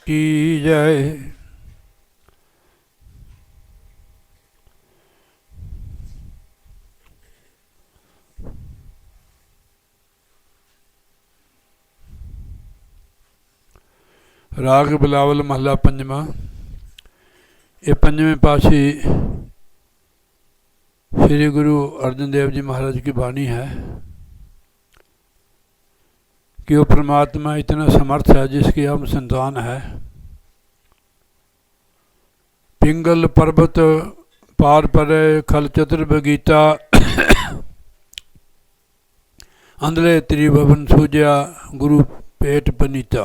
की जय। राग बिलावल महला पंजवा। ये पंजवें पाशी श्री गुरु अर्जन देव जी महाराज की वाणी है कि वो परमात्मा इतना समर्थ है जिसकी हम संतान है। पिंगल पर्वत पार परे खल चतुर बगीता अंधले त्रिभुवन सूझया गुरु पेट पनीता।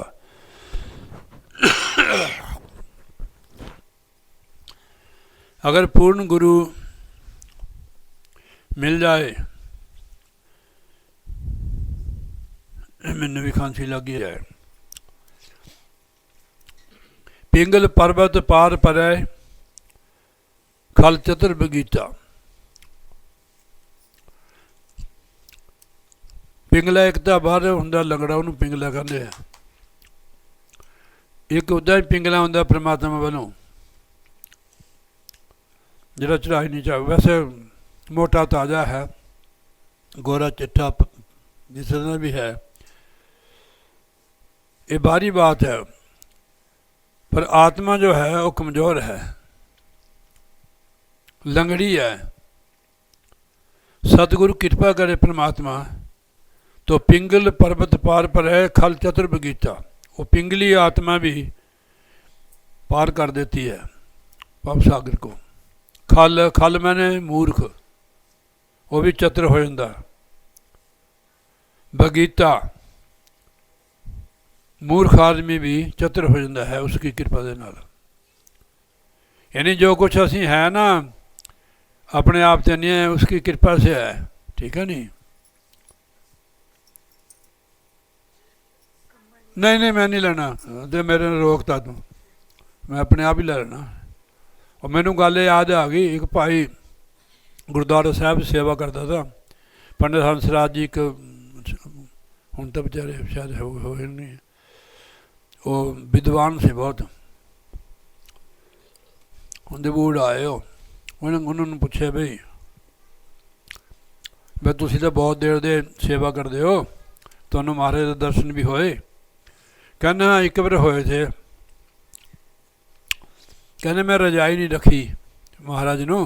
अगर पूर्ण गुरु मिल जाए, मैंने भी खांसी लगी है। पिंगल पर्वत पार परे खल चतुर बगीचा। पिंगला एक तो बाहर हुंदा लंगड़ा, उन्होंने पिंगला कहते हैं। एक उदा ही पिंगला हुंदा परमात्मा वालों जिहड़ा चढ़ाई नहीं चाहे। वैसे मोटा ताज़ा है, गोरा चिट्ठा जिस तरह भी है, ये बारी बात है। पर आत्मा जो है वो कमज़ोर है, लंगड़ी है। सतगुरु कृपा करे परमात्मा तो पिंगल पर्वत पार पर है खल चतुर बगीचा। वो पिंगली आत्मा भी पार कर देती है पाप सागर को। खल खल मैंने मूर्ख, वो भी चतुर हो जाता। बगीता मूर्ख आदमी भी चतुर हो जाता है उसकी कृपा दे नाल। यानी जो कुछ असी है ना अपने आप से नहीं है, उसकी कृपा से है। ठीक है नहीं? नहीं नहीं मैं नहीं लेना, तो मेरे ने रोकता तू, मैं अपने आप ही ले लेना। और मैनू गल याद आ गई, एक भाई गुरुद्वारा साहब सेवा करता था, पंडित हंसराज जी। एक हूँ तो बेचारे शायद हो नहीं, वो विद्वान से बहुत। उनके बूढ़ आए हो, उन्होंने पूछे बई तुसी तो बहुत देर दे सेवा करते हो, तुहानू महाराज के दर्शन भी होए? कहना एक बार होए थे। कहने मैं रजाई नहीं रखी महाराज नू,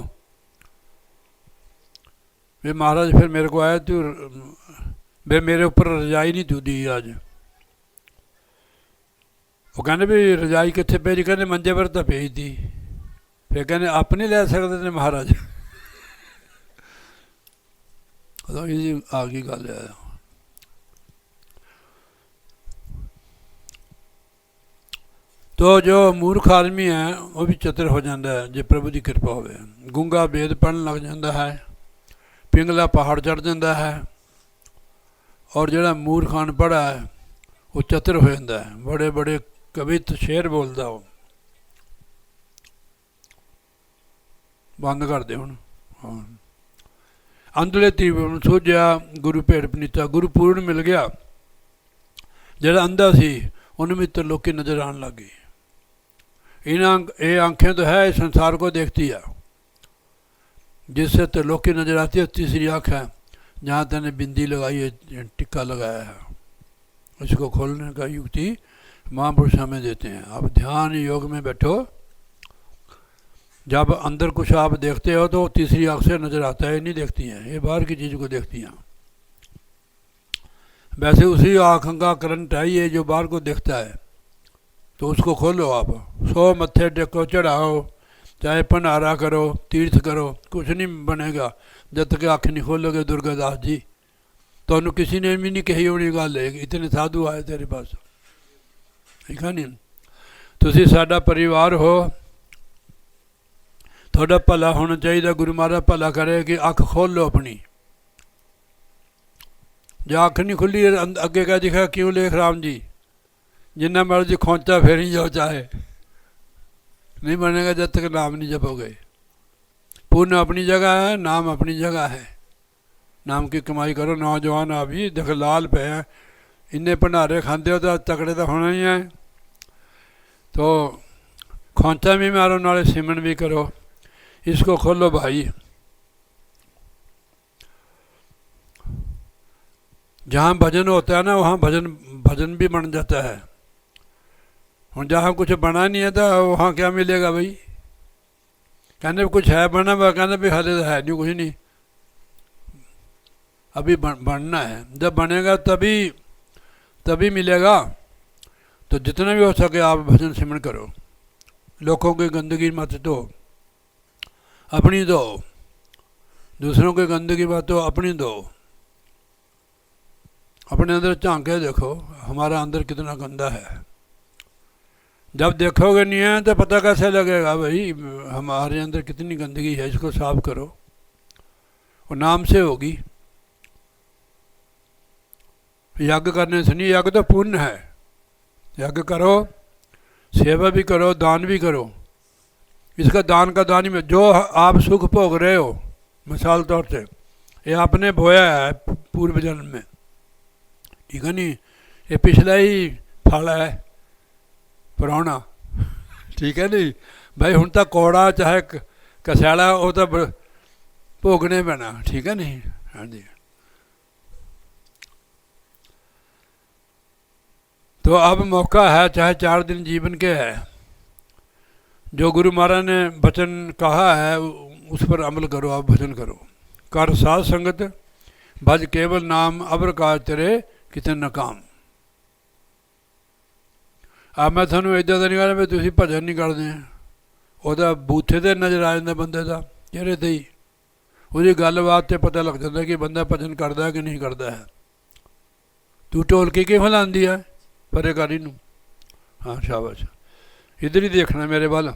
वे महाराज फिर मेरे को आया तू वे मेरे ऊपर रजाई नहीं तू दी अज। वो कहने भी रजाई कितने भेजी? कहने मंजे पर तो भेज दी। फिर कहने आप नहीं ले सकते थे महाराज? आ गई गल है। तो जो मूर्ख आदमी है वो भी चतुर हो जाता है जो प्रभु की कृपा हो। गूंगा वेद पढ़न लग जाता है, पिंगला पहाड़ चढ़ जाता है, और जोड़ा मूर्ख अनपढ़ है वो चतुर हो जाता है। बड़े बड़े कवित शेर बोलता वो। बंद कर दे हुण। हाँ, अंधले त्रिभुवन सूझया गुरु भेट पनीता। गुरु पूर्ण मिल गया, जोड़ा अंधा सी उन्हें भी त्रिलोकी नजर आने लग गई। ये आंखें तो है इस संसार को देखती है, जिससे त्रिलोकी नजर आती है। तीसरी आँख है जहाँ तेने बिंदी लगाई है, टिक्का लगाया है, इसको खोलने का युक्ति महापुरुष हमें देते हैं। आप ध्यान योग में बैठो, जब अंदर कुछ आप देखते हो तो तीसरी आँख से नजर आता है, नहीं देखती हैं, ये बाहर की चीज़ को देखती हैं। वैसे उसी आँख का करंट है ये जो बाहर को देखता है, तो उसको खोलो आप। 100 मत्थे टेको, चढ़ाओ, चाहे भंडारा करो, तीर्थ करो, कुछ नहीं बनेगा जब तक अख नहीं खोलोगे। दुर्गादास जी तो किसी ने भी नहीं कही होनी गल, इतने साधु आए तेरे पास। ठीक है नहीं? तुसी साडा परिवार हो, थोड़ा भला होना चाहिए। गुरु महाराज भला करे कि अख खोल लो अपनी। जो अख नहीं खुली अगे क्या दिखा? क्यों लेख राम जी, जिन्ना मर्जी खोंचा फेरी जाओ, चाहे नहीं बनेगा जब तक नाम नहीं जपोगे। पुण्य अपनी जगह है, नाम अपनी जगह है। नाम की कमाई करो। नौजवान आप ही देख लाल पे हैं, इन्ने भंडारे खाते हो तो तकड़े तो होना ही है। तो खोंचा भी मारो नाले सिमरन भी करो, इसको खोलो भाई। जहाँ भजन होता है ना वहाँ भजन भजन भी बन जाता है। और जहाँ कुछ बना नहीं है तो वहाँ क्या मिलेगा भाई? कहने कुछ है बना हुआ, कहने भी हाले है नहीं, कुछ नहीं, अभी बनना है। जब बनेगा तभी तभी मिलेगा। तो जितना भी हो सके आप भजन सिमरन करो, लोगों की गंदगी मत दो, अपनी दो, दूसरों की गंदगी मत दो, अपनी दो। अपने अंदर झांक के देखो हमारा अंदर कितना गंदा है। जब देखोगे नहीं है तो पता कैसे लगेगा भाई हमारे अंदर कितनी गंदगी है, इसको साफ करो। और नाम से होगी। यज्ञ करने से नहीं, यज्ञ तो पुण्य है, यज्ञ करो, सेवा भी करो, दान भी करो। इसका दान का दान ही, जो आप सुख भोग रहे हो मिसाल तौर से, ये आपने बोया है पूर्व जन्म में, ठीक है नहीं, ये पिछला ही फल है पुराना, ठीक है नहीं भाई। हुण तक कौड़ा चाहे कसैला वो तो भोगने पैना, ठीक है नहीं। हाँ जी। तो अब मौका है, चाहे 4 दिन जीवन के है, जो गुरु महाराज ने वचन कहा है उस पर अमल करो, आप भजन करो। कर साध संगत भज केवल नाम, अबर का तेरे कितने नकाम। अब मैं थानू इदा तो नहीं कहना भी तुम भजन नहीं करते, वह बूथे से नज़र आ जाता बंदे का चेहरे से ही, उसकी गलबात से पता लग जाता कि बंदा भजन करता है कि नहीं करता है। तू ढोलकी क्यों लाँदी है परे करी नू। हाँ शाबाश, इधर ही देखना मेरे वाल।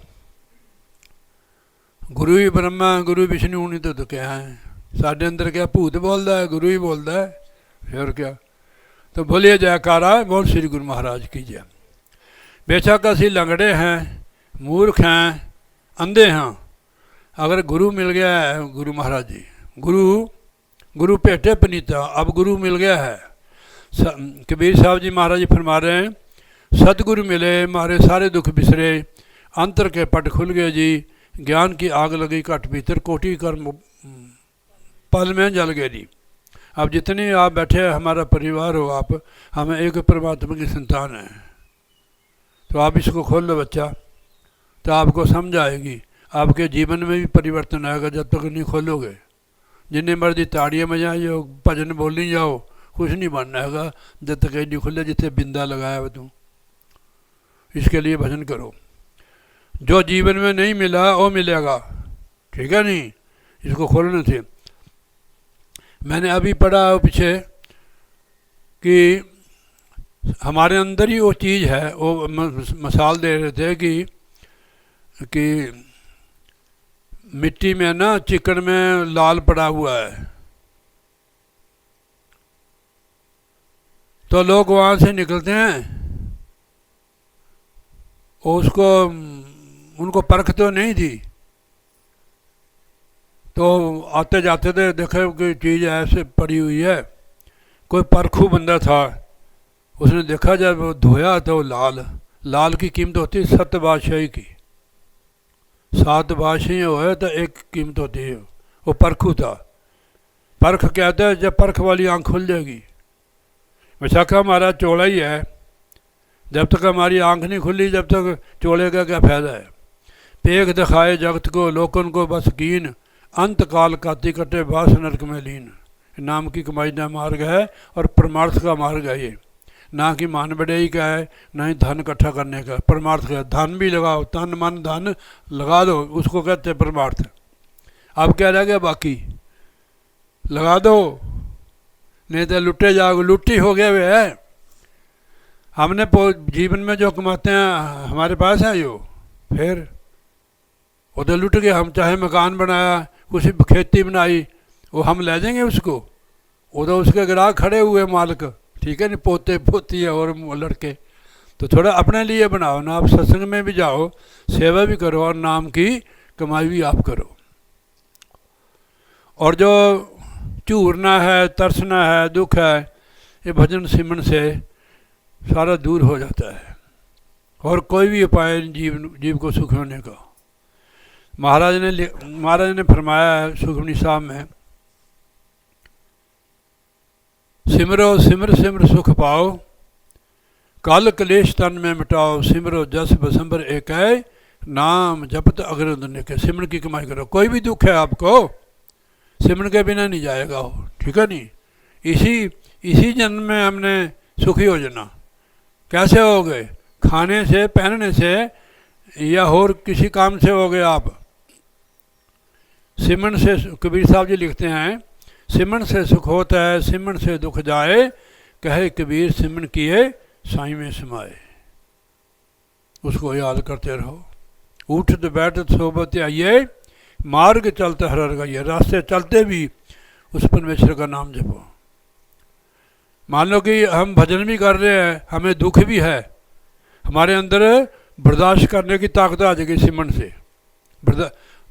गुरु ही ब्रह्मा गुरु विष्णु नहीं तो क्या है, साढ़े अंदर क्या भूत बोलता है, गुरु ही बोलता है, फिर क्या। तो बोलिए जयकारा, बोल श्री गुरु महाराज की जय। बेशक असी लंगड़े हैं, मूर्ख हैं, अंधे हैं, अगर गुरु मिल गया है, गुरु महाराज जी गुरु भेटे पनीता, अब गुरु मिल गया है। कबीर साहब जी महाराज जी फरमा रहे हैं, सतगुरु मिले मारे सारे दुख बिसरे, अंतर के पट खुल गए जी, ज्ञान की आग लगी घट भीतर, कोटि कर्म पल में जल गए जी। अब जितने आप बैठे हमारा परिवार हो, आप हमें एक परमात्मा की संतान है। तो आप इसको खोल लो बच्चा, तो आपको समझ आएगी, आपके जीवन में भी परिवर्तन आएगा। जब तक नहीं खोलोगे, जिन्हें मर्जी ताड़ियाँ बजाओ, भजन बोली जाओ, कुछ नहीं बनना है जब तक नहीं खुले जिथे बिंदा लगाया हो तू। इसके लिए भजन करो, जो जीवन में नहीं मिला वो मिलेगा, ठीक है नहीं। इसको खोलने थे। मैंने अभी पढ़ा पीछे कि हमारे अंदर ही वो चीज़ है, वो मिसाल दे रहे थे कि मिट्टी में ना चिकन में लाल पड़ा हुआ है, तो लोग वहाँ से निकलते हैं, उसको उनको परख तो नहीं थी, तो आते जाते थे देखे कि चीज़ ऐसे पड़ी हुई है। कोई परखू बंदा था, उसने देखा जब वो धोया तो लाल की कीमत होती है 7 बादशाही की, 7 बादशाही हो तो एक कीमत होती है। वो परखू था। परख कहते हैं जब परख वाली आँख खुल जाएगी। विशाखा हमारा चोला ही है, जब तक हमारी आँख नहीं खुली जब तक चोले का क्या फ़ायदा है। पेख दिखाए जगत को लोकन को बस कीन, अंत काल काती कटे बास नरक में लीन। नाम की कमाई का मार्ग है और परमार्थ का मार्ग है ये, ना कि मान बढ़ाई का है, ना ही धन इकट्ठा करने का। परमार्थ का धन भी लगाओ, तन मन धन लगा दो, उसको कहते हैं परमार्थ। अब क्या रह गया बाकी, लगा दो, नहीं तो लुटे जाओगे, लुट्टी हो गए वे है। हमने जीवन में जो कमाते हैं हमारे पास है यो, फिर वो तो लुट गए। हम चाहे मकान बनाया, कुछ खेती बनाई, वो हम ले जाएंगे उसको, वो तो उसके ग्राहक खड़े हुए मालिक, ठीक है नहीं, पोते पोती है और लड़के। तो थोड़ा अपने लिए बनाओ ना, आप सत्संग में भी जाओ, सेवा भी करो और नाम की कमाई भी आप करो। और जो झूरना है, तरसना है, दुख है, ये भजन सिमरन से सारा दूर हो जाता है। और कोई भी उपाय जीव को सुख होने का। महाराज ने फरमाया है सुखमनी साहब में, सिमरो सिमर सिमर सुख पाओ, काल कलेश तन में मिटाओ, सिमरो जस बसंबर एक है, नाम जपत अगर दुनिया के। सिमरन की कमाई करो। कोई भी दुख है आपको, सिमरन के बिना नहीं जाएगा हो, ठीक है नहीं। इसी जन्म में हमने सुखी हो जाना। कैसे हो गए? खाने से, पहनने से, या और किसी काम से हो गए आप। सिमरन से, कबीर साहब जी लिखते हैं, सिमरन से सुख होता है, सिमरन से दुख जाए, कहे कबीर सिमरन किए साईं में समाए। उसको याद करते रहो। उठत बैठत सोबत आइए, मार्ग चलते हर हर गाइए। रास्ते चलते भी उस परमेश्वर का नाम जपो। मान लो कि हम भजन भी कर रहे हैं, हमें दुख भी है, हमारे अंदर बर्दाश्त करने की ताकत आ जाएगी सिमरन से।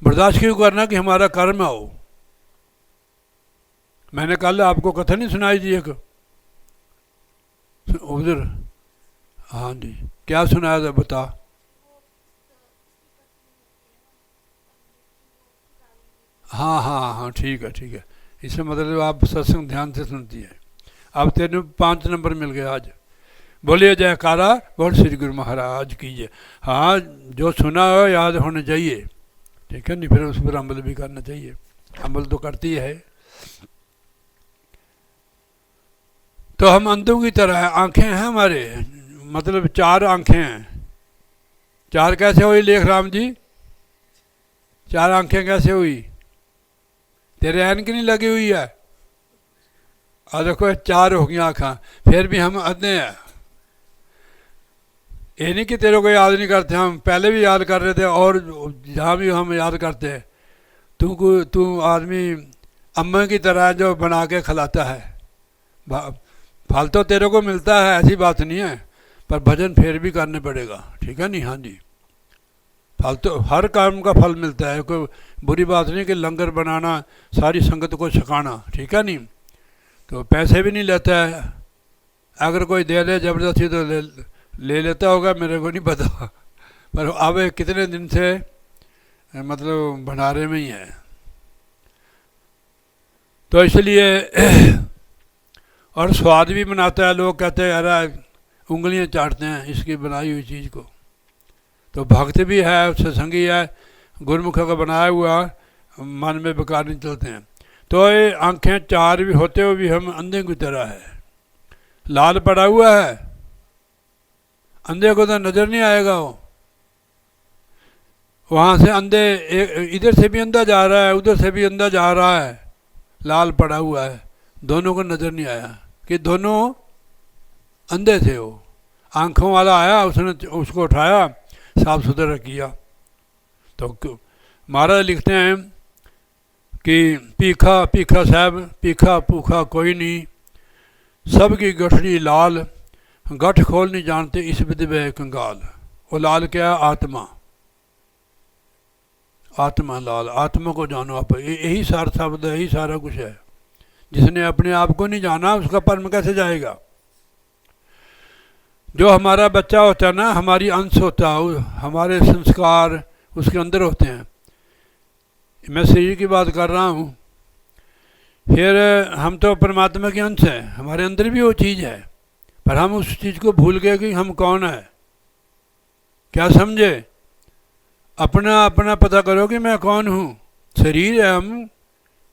बर्दाश्त क्यों करना? कि हमारा कर्म हो। मैंने कल आपको कथा नहीं सुनाई थी एक उधर, हाँ जी, क्या सुनाया था बता। हाँ हाँ हाँ, ठीक है ठीक है। इससे मतलब आप सत्संग ध्यान से सुनती है। अब तेरे 5 नंबर मिल गए आज। बोलिए जयकारा, बोल श्री गुरु महाराज कीजिए। हाँ, जो सुना हो याद होना चाहिए, ठीक है नहीं, फिर उस पर अमल भी करना चाहिए। अमल तो करती है। तो हम अंधों की तरह है, आंखें हैं हमारे, मतलब 4 आंखें हैं। 4 कैसे हुई लेख राम जी? 4 आंखें कैसे हुई? तेरे ऐनक नहीं लगी हुई है? और देखो 4 हो गई आँखें, फिर भी हम अंधे हैं। ये नहीं कि तेरे को याद नहीं करते, हम पहले भी याद कर रहे थे, और जहाँ भी हम याद करते हैं। तू आदमी अम्मा की तरह जो बना के खिलाता है, फल तो तेरे को मिलता है, ऐसी बात नहीं है, पर भजन फिर भी करने पड़ेगा, ठीक है नहीं। हाँ जी, फल तो हर काम का फल मिलता है, कोई बुरी बात नहीं कि लंगर बनाना, सारी संगत को छकाना, ठीक है नहीं। तो पैसे भी नहीं लेता है, अगर कोई दे दे ज़बरदस्ती तो ले लेता होगा, मेरे को नहीं पता। पर अब कितने दिन से मतलब भंडारे में ही है, तो इसलिए और स्वाद भी बनाता है। लोग कहते हैं अरे उंगलियां चाटते हैं इसकी बनाई हुई चीज़ को। तो भक्त भी है, सत्संगी है, गुरमुख का बनाया हुआ, मन में बेकार नहीं चलते हैं। तो ये आंखें 4 भी होते हुए भी हम अंधे की तरह है। लाल पड़ा हुआ है, अंधे को तो नज़र नहीं आएगा। वो वहाँ से अंधे, इधर से भी अंधा जा रहा है, उधर से भी अंधा जा रहा है, लाल पड़ा हुआ है, दोनों को नज़र नहीं आया कि दोनों अंधे थे। वो आंखों वाला आया, उसने उसको उठाया, साफ सुथरा किया। तो महाराज लिखते हैं कि पीखा पीखा साहब, पीखा पूखा कोई नहीं, सबकी गठड़ी लाल, गठ खोल नहीं जानते इस विधि कंगाल। वो लाल क्या है? आत्मा। आत्मा लाल, आत्मा को जानो आप, यही सार शब्द है, यही सारा कुछ है। जिसने अपने आप को नहीं जाना उसका परम कैसे जाएगा? जो हमारा बच्चा होता है ना, हमारी अंश होता है, हमारे संस्कार उसके अंदर होते हैं। मैं शरीर की बात कर रहा हूँ, फिर हम तो परमात्मा के अंश हैं, हमारे अंदर भी वो चीज़ है, पर हम उस चीज़ को भूल गए कि हम कौन है। क्या समझे? अपना अपना पता करो कि मैं कौन हूँ। शरीर है हम,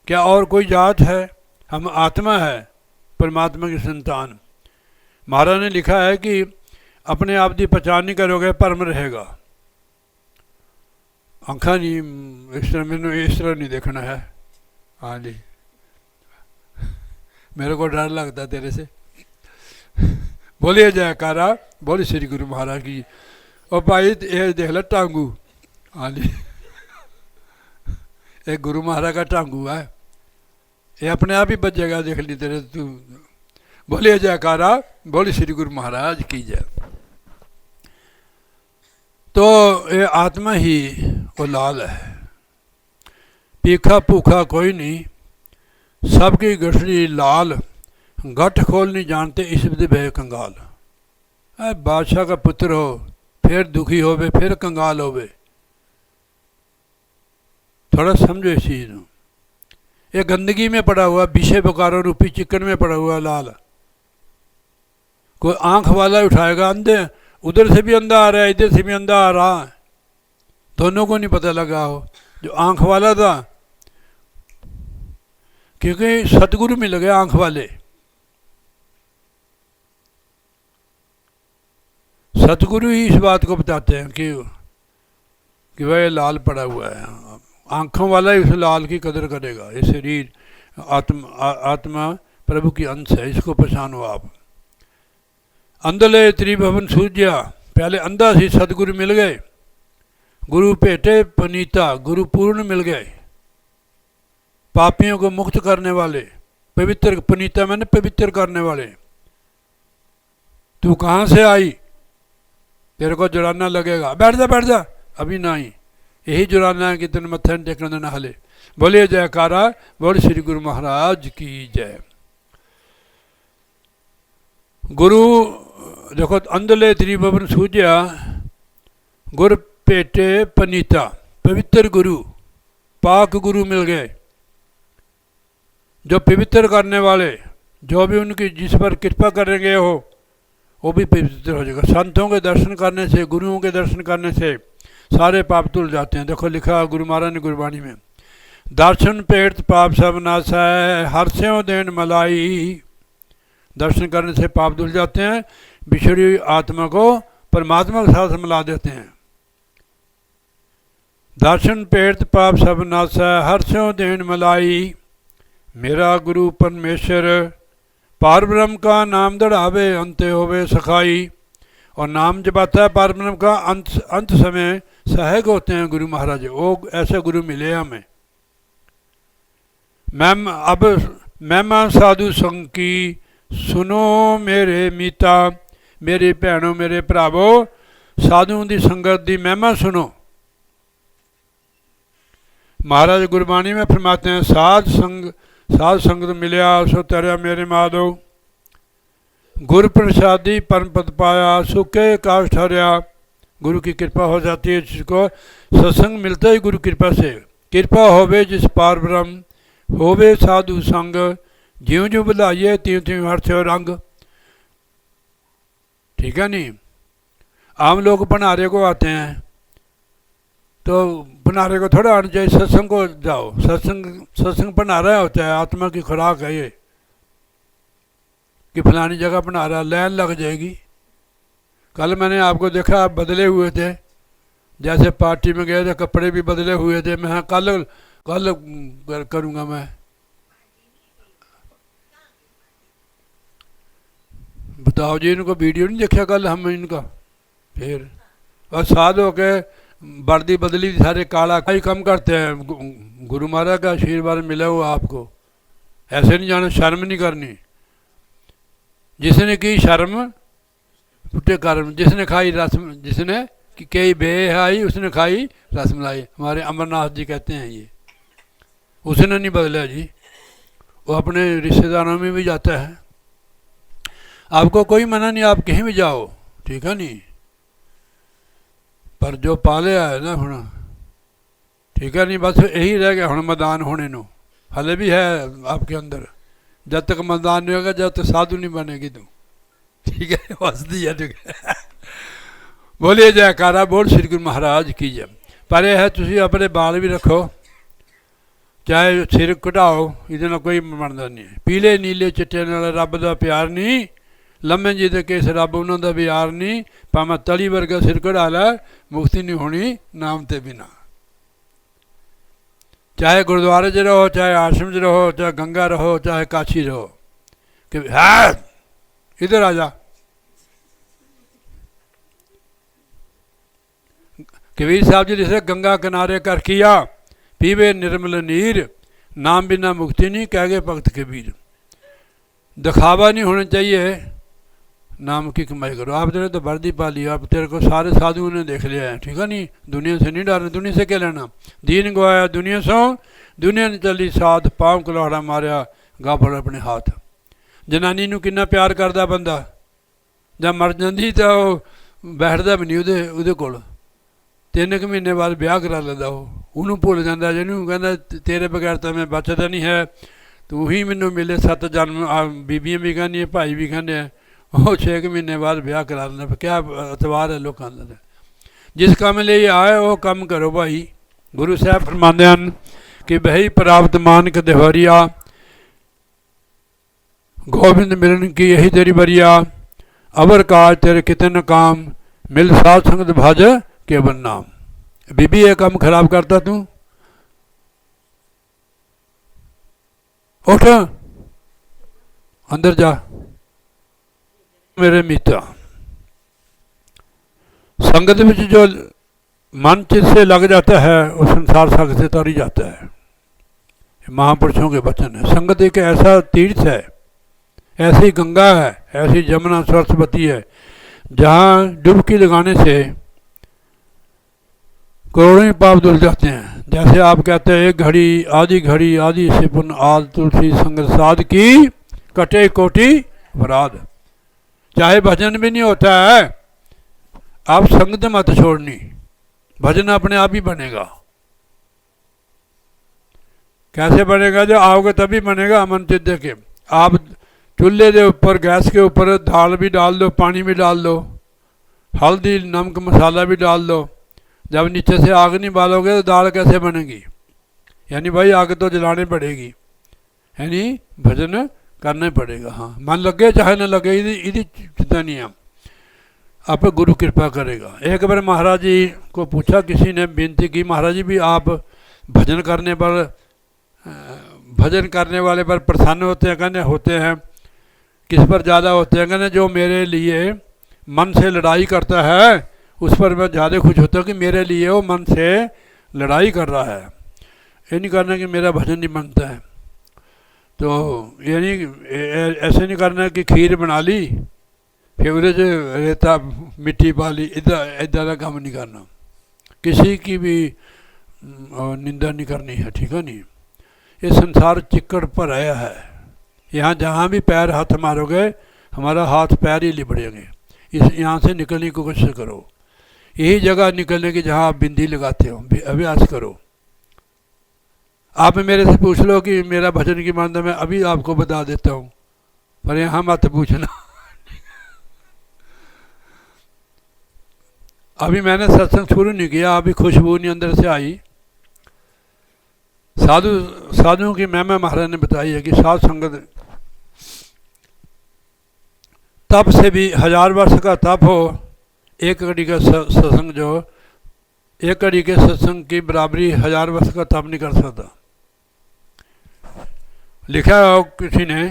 क्या और कोई जात है? हम आत्मा है, परमात्मा की संतान। महाराज ने लिखा है कि अपने आप की पहचान नहीं करोगे परम रहेगा। आँखा नहीं, इस तरह मैंने इस तरह नहीं देखना है। हाँ जी, मेरे को डर लगता है तेरे से। बोलिए जयकारा, बोले श्री गुरु महाराज की। और भाई ये देख लो टांगू। हाँ जी, एक गुरु महाराज का टांगू है, ये अपने आप ही बचेगा, देख ली तेरे तू। बोलिए जयकारा, बोले श्री गुरु महाराज की जय। तो ये आत्मा ही वो लाल है। पीखा भूखा कोई नहीं, सबकी गठड़ी लाल, गठ खोल नहीं जानते इस विधि भय कंगाल। बादशाह का पुत्र हो फिर दुखी होवे, फिर कंगाल होवे। थोड़ा समझो इस चीज़ को। ये गंदगी में पड़ा हुआ, विषय पुकारो रूपी चिकन में पड़ा हुआ लाल। कोई आंख वाला उठाएगा, अंधे उधर से भी अंधा आ रहा है, इधर से भी अंधा आ रहा है, दोनों को नहीं पता लगा हो। जो आंख वाला था, क्योंकि सतगुरु मिल गए आंख वाले। सतगुरु ही इस बात को बताते हैं कि वह लाल पड़ा हुआ है। आंखों वाला ही उस लाल की कदर करेगा। ये शरीर आत्मा प्रभु की अंश है, इसको पहचानो आप। अंधले त्रिभुवन सूझ्या, पहले अंधा सी, सतगुरु मिल गए। गुरु भेटे पनीता, गुरु पूर्ण मिल गए, पापियों को मुक्त करने वाले, पवित्र। पनीता मैंने पवित्र करने वाले। तू कहाँ से आई, तेरे को जुराना लगेगा, बैठ जा बैठ जा, अभी ना आई। यही जुराना है कि तेने मत्थे टेकने देना हले। बोलिए जयकारा, बोल श्री गुरु महाराज की जय। गुरु देखो, अंधले त्रिभुवन सूझ्या, गुरु भेटे पनीता, पवित्र गुरु, पाक गुरु मिल गए, जो पवित्र करने वाले, जो भी उनकी जिस पर कृपा करेंगे हो वो भी पवित्र हो जाएगा। संतों के दर्शन करने से, गुरुओं के दर्शन करने से सारे पाप धुल जाते हैं। देखो लिखा गुरु महाराज ने गुरबाणी में, दर्शन पेट पाप सब नासा है, हर्ष्यों देन मलाई। दर्शन करने से पाप धुल जाते हैं, बिछड़ी आत्मा को परमात्मा के साथ मिला देते हैं। दर्शन पेट पाप सब नासा, हर्ष्यों देन मलाई। मेरा गुरु परमेश्वर, पार ब्रह्म का नाम दढ़ावे, अंत्य होवे सखाई। और नाम जब आता है पार ब्रह्म का, अंत समय सहायक होते हैं गुरु महाराज। वो ऐसे गुरु मिले हमें। मैं साधु संग की, सुनो मेरे मीता। मेरी भैनों मेरे भरावो, साधुओं की संगत की महिमा सुनो। महाराज गुरबाणी में फरमाते हैं, साध संगत मिलिया सो तरया मेरे माधो। गुरु प्रसादी परम पद पाया, सुखे काश ठहरिया। गुरु की कृपा हो जाती है जिसको, सत्संग मिलता ही गुरु कृपा से। कृपा होवे जिस पार ब्रह्म, होवे साधु संग। ज्यों ज्यों बधाइए त्यों त्यों हर्ष और रंग। ठीक है नहीं। आम लोग भंडारे को आते हैं तो भंडारे को थोड़ा आना चाहिए, सत्संग को जाओ। सत्संग भंडारा होता है, आत्मा की खुराक है ये, कि फलानी जगह भंडारा, लाइन लग जाएगी। कल मैंने आपको देखा, आप बदले हुए थे, जैसे पार्टी में गए थे कपड़े भी बदले हुए थे। मैं कल करूँगा मैं। बताओ जी, इनको वीडियो नहीं देखा कल हम इनका? फिर और साध हो के वर्दी बदली, सारे काला ही कम करते हैं। गुरु महाराज का आशीर्वाद मिला हुआ आपको, ऐसे नहीं जाना, शर्म नहीं करनी। जिसने की शर्म फुटे कर्म, जिसने खाई रस, जिसने कई बेहाई उसने खाई रसमलाई। हमारे अमरनाथ जी कहते हैं ये, उसने नहीं बदला जी, वो अपने रिश्तेदारों में भी जाता है। आपको कोई मना नहीं, आप कहीं भी जाओ, ठीक है नहीं। पर जो पाले है ना हुण, ठीक है नहीं, बस यही रह गया हुण मैदान होने नो। हले भी है आपके अंदर, जब तक मैदान नहीं होगा जब तक साधु नहीं बनेगी तू, ठीक है। हंसदी है ठीक है। बोलिए जयकारा, बोल श्री गुरु महाराज की जय। पर यह है तुम अपने बाल भी रखो, चाहे सिर घटाओ, ये कोई बनता नहीं है। पीले नीले चिट्टे नाल रब का प्यार नहीं, लम्मे जी दे केस रब उन्होंने का प्यार नहीं। भावें तली वर्गा सिर कढ़ा लै, मुक्ति नहीं होनी नाम ते बिना। चाहे गुरुद्वारे च रहो, चाहे आश्रम च रहो, चाहे गंगा रहो, चाहे काशी रहो, कि है इधर आ जा। कबीर साहब जी लिखे, गंगा किनारे कर किया, पीवे निर्मल नीर, नाम बिना मुक्ति नहीं, कह गए भगत कबीर। दिखावा नहीं होना चाहिए, नाम की कमाई करो। आप तेरे तो वर्दी पा लिया, आप तेरे को सारे साधुओं ने देख लिया है, ठीक है नहीं। दुनिया से नहीं डरना, दुनिया से क्या लेना। दीन गवाया दुनिया सो, दुनिया ने चली साथ, पाँव कलाड़ा मारिया गाफड़ अपने हाथ। जनानी नूं किन्ना प्यार करता बंदा, जब मर जाती तो बैठता भी नहीं ਉਹਦੇ ਕੋਲ। 3 ਕੁ ਮਹੀਨੇ ਬਾਅਦ ਵਿਆਹ ਕਰਾ ਲੈਂਦਾ ਉਹਨੂੰ ਭੁੱਲ ਜਾਂਦਾ, ਜਿਹਨੂੰ ਕਹਿੰਦਾ ਤੇਰੇ ਬਗੈਰ ਤਾਂ ਮੈਂ ਬਚਦਾ ਨਹੀਂ ਹੈ, ਤੂੰ ਹੀ ਮੈਨੂੰ ਮਿਲੇ 7 ਜਨਮ। ਬੀਬੀਆਂ ਵੀ ਕਹਿੰਦੀਆਂ, ਭਾਈ ਵੀ ਕਹਿੰਦੇ ਆ। ਉਹ 6 ਕੁ ਮਹੀਨੇ ਬਾਅਦ ਵਿਆਹ ਕਰਾ ਲੈਂਦਾ। ਕਿਆ ਇਤਬਾਰ ਹੈ ਲੋਕਾਂ ਦਾ। ਜਿਸ ਕੰਮ ਲਈ ਆਏ ਉਹ ਕੰਮ ਕਰੋ ਭਾਈ। ਗੁਰੂ ਸਾਹਿਬ ਫਰਮਾਉਂਦੇ ਹਨ ਕਿ ਬਹੀ ਪ੍ਰਾਪਤ ਮਾਨਕ ਦੇਵਰੀਆ, गोविंद मिलन की यही तेरी बरिया, अवर काज तेरे कितने न काम, मिल साध संगत भज केवल नाम। बीबी ये काम खराब करता तू, उठ अंदर जा। मेरे मित्र, संगत में जो मन चित से लग जाता है वो संसार सागर से तर ही जाता है। महापुरुषों के वचन है। संगत एक ऐसा तीर्थ है, ऐसी गंगा है, ऐसी जमुना सरस्वती है, जहाँ डुबकी लगाने से करोड़ों ही पाप धुल जाते हैं। जैसे आप कहते हैं एक घड़ी आदि से पुण्य आद, तुलसी संगत साध की कटे कोटि अपराध। चाहे भजन भी नहीं होता है, आप संगत मत छोड़नी, भजन अपने आप ही बनेगा। कैसे बनेगा? जो आओगे तभी बनेगा। अमन चित देखे आप चूल्हे के ऊपर, गैस के ऊपर दाल भी डाल दो, पानी भी डाल दो, हल्दी नमक मसाला भी डाल दो। जब नीचे से आग नहीं बालोगे तो दाल कैसे बनेगी? यानी भाई आग तो जलानी पड़ेगी, यानी भजन करना ही पड़ेगा। हाँ, मन लगे चाहे न लगे, यदि चिंता नहीं है। आप गुरु कृपा करेगा। एक बार महाराज जी को पूछा, किसी ने विनती की, महाराज जी भी आप भजन करने वाले पर प्रसन्न होते हैं? कहने होते हैं। किस पर ज़्यादा होते हैं? कहने जो मेरे लिए मन से लड़ाई करता है उस पर मैं ज़्यादा खुश होता हूँ कि मेरे लिए वो मन से लड़ाई कर रहा है। ये नहीं करना कि मेरा भजन नहीं बनता है। तो यानी ऐसे नहीं करना कि खीर बना ली फिर उधर से रेता मिट्टी पा ली, इधर का काम नहीं करना। किसी की भी निंदा नहीं करनी है, ठीक है नहीं। ये संसार चिक्कड़ पर आया है। यहाँ जहाँ भी पैर हाथ मारोगे हमारा हाथ पैर ही लिबड़ेंगे। यहाँ से निकलने की कोशिश करो। यही जगह निकलने की जहाँ आप बिंदी लगाते हो, अभ्यास करो। आप मेरे से पूछ लो कि मेरा भजन की मानता, मैं अभी आपको बता देता हूँ, पर यहाँ मत पूछना। अभी मैंने सत्संग शुरू नहीं किया, अभी खुशबू नहीं अंदर से आई। साधुओं की महिमा महाराज ने बताई है कि साध संगत तप से भी 1000 वर्ष का तप हो, एक घड़ी का सत्संग जो एक घड़ी के सत्संग की बराबरी 1000 वर्ष का तप नहीं कर सकता। लिखा हो किसी ने,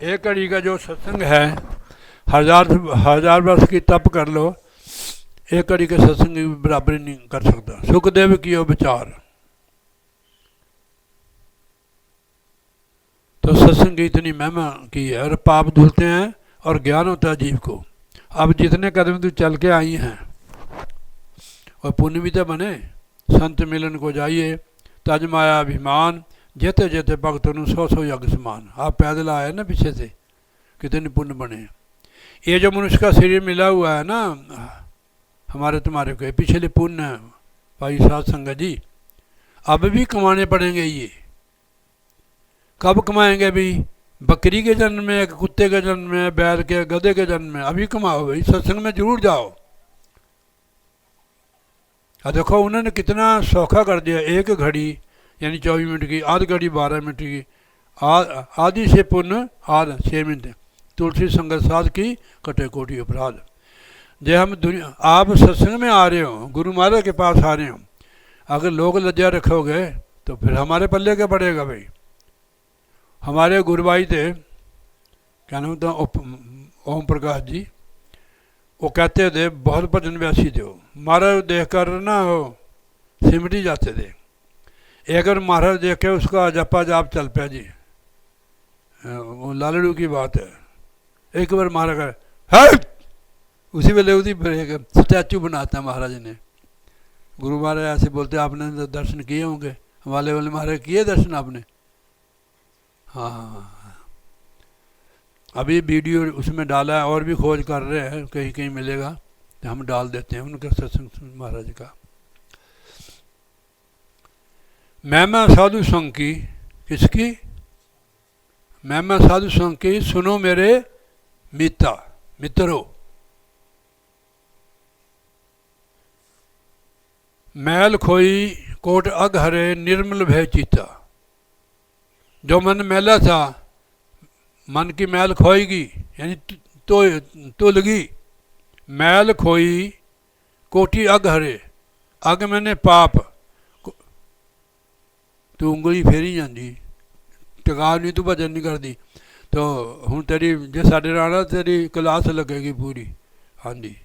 एक घड़ी का जो सत्संग है 1000 वर्ष की तप कर लो, एक घड़ी के सत्संग की बराबरी नहीं कर सकता। सुखदेव की हो विचार। तो सत्संग की इतनी महिमा की है और पाप धुलते हैं और ज्ञान होता है जीव को। अब जितने कदम तू चल के आई हैं और पुण्य भी तो बने। संत मिलन को जाइए, तज माया अभिमान, जेते जेते भगतों 100 यज्ञ समान। आप पैदल आए ना पीछे से, कितने पुण्य बने। ये जो मनुष्य का शरीर मिला हुआ है ना हमारे तुम्हारे को, पिछले पुण्य है भाई साध संगत जी। अब भी कमाने पड़ेंगे। ये कब कमाएंगे? भी बकरी के जन्म में, कुत्ते के जन्म में, बैल के, गधे के जन्म में। अभी कमाओ भाई, सत्संग में जरूर जाओ। अब देखो उन्होंने कितना सौखा कर दिया। एक घड़ी यानी 24 मिनट की, आध घड़ी 12 मिनट की, आदि से पुण्य आध 6 मिनट। तुलसी संगत साध की कटे कोटि अपराध। जब हम दुनिया आप सत्संग में आ रहे हो, गुरु महाराज के पास आ रहे हो, अगर लोग लज्जा रखोगे तो फिर हमारे पल्ले क्या पड़ेगा भाई। हमारे गुरु भाई थे, क्या नाम था, ओम प्रकाश जी। वो कहते थे बहुत भजन व्यासी थे। महाराज देख कर ना हो सिमटी जाते थे। एक बार महाराज देख के उसका जपा जाप चल पाया जी। वो लालड़ू की बात है। एक बार महाराज है उसी वेले उसी स्टैचू बनाता महाराज ने। गुरु महाराज ऐसे बोलते, आपने तो दर्शन किए होंगे। वाले महाराज किए दर्शन आपने? हाँ। अभी वीडियो उसमें डाला है और भी खोज कर रहे हैं, कहीं कहीं मिलेगा तो हम डाल देते हैं उनका सत्संग महाराज का। महिमा साधु संघ की, किसकी? महिमा साधु संघ की, सुनो मेरे मिता मित्रों। मैल खोई कोट अग हरे निर्मल भय चीता। जो मन मैला था, मन की मैल खोएगी यानी तो लगी। मैल खोई कोटि अग हरे, अग मैंने पाप, तू उंगली फेरी जाती, टका नहीं, तू भजन नहीं करती, तो हूँ तेरी जे साढ़े राणा तेरी क्लास लगेगी पूरी। हाँ जी,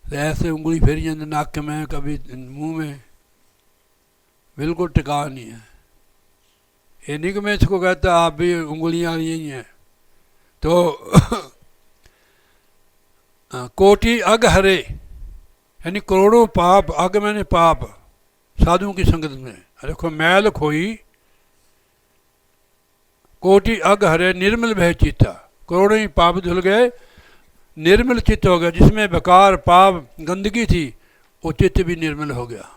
तो ऐसे उंगली फेरी जाती नाक में, कभी मुंह में, बिल्कुल टिका नहीं है। ये नहीं कि मैं इसको कहता आप भी उंगलियां यही हैं। तो कोटि अग हरे यानी करोड़ों पाप, अग मैंने पाप साधुओं की संगत में। देखो, मैल खोई कोटि अग हरे निर्मल भय चित्ता, करोड़ों ही पाप धुल गए, निर्मल चित्त हो गया। जिसमें बेकार पाप गंदगी थी वो चित्त भी निर्मल हो गया।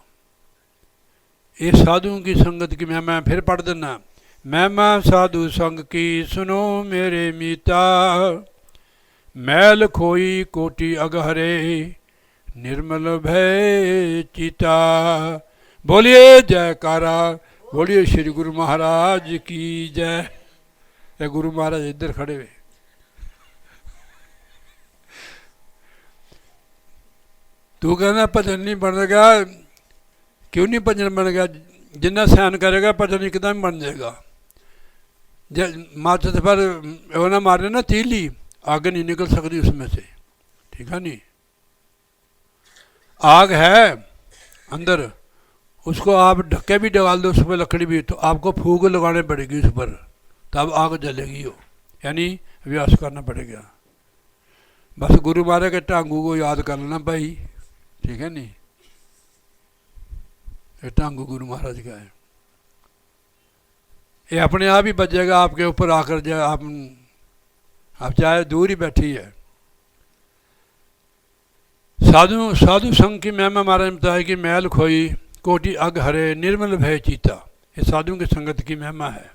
ये साधुओं की संगत की महिमा फिर पढ़ देना। महिमा साधु संग की सुनो मेरे मीता, मैल खोई कोटि अग हरे निर्मल भय चिता। बोलिए जयकारा, बोलिए श्री गुरु महाराज की जय। ये गुरु महाराज इधर खड़े हुए। तू कहना भजन नहीं बन गया, क्यों नहीं भजन बन गया? जिन्ना सहन करेगा भजन एकदम बन जाएगा। माथे पर वो ना मारे ना तीली, आग नहीं निकल सकती उसमें से, ठीक है नहीं? आग है अंदर, उसको आप ढक्के भी डाल दो उस पर, लकड़ी भी, तो आपको फूक लगाने पड़ेगी उस पर, तब आग जलेगी हो, यानी अभ्यास करना पड़ेगा। बस गुरु महाराज के टांगू को याद कर लेना भाई, ठीक है नहीं? ये टांगू गुरु महाराज का है, ये अपने आप ही बचेगा आपके ऊपर आकर जाए। आप चाहे दूर ही बैठी है। साधु संघ की महिमा महाराज ने बताया कि मैल खोई कोटि अग हरे निर्मल भय चीता। ये साधुओं की संगत की महिमा है।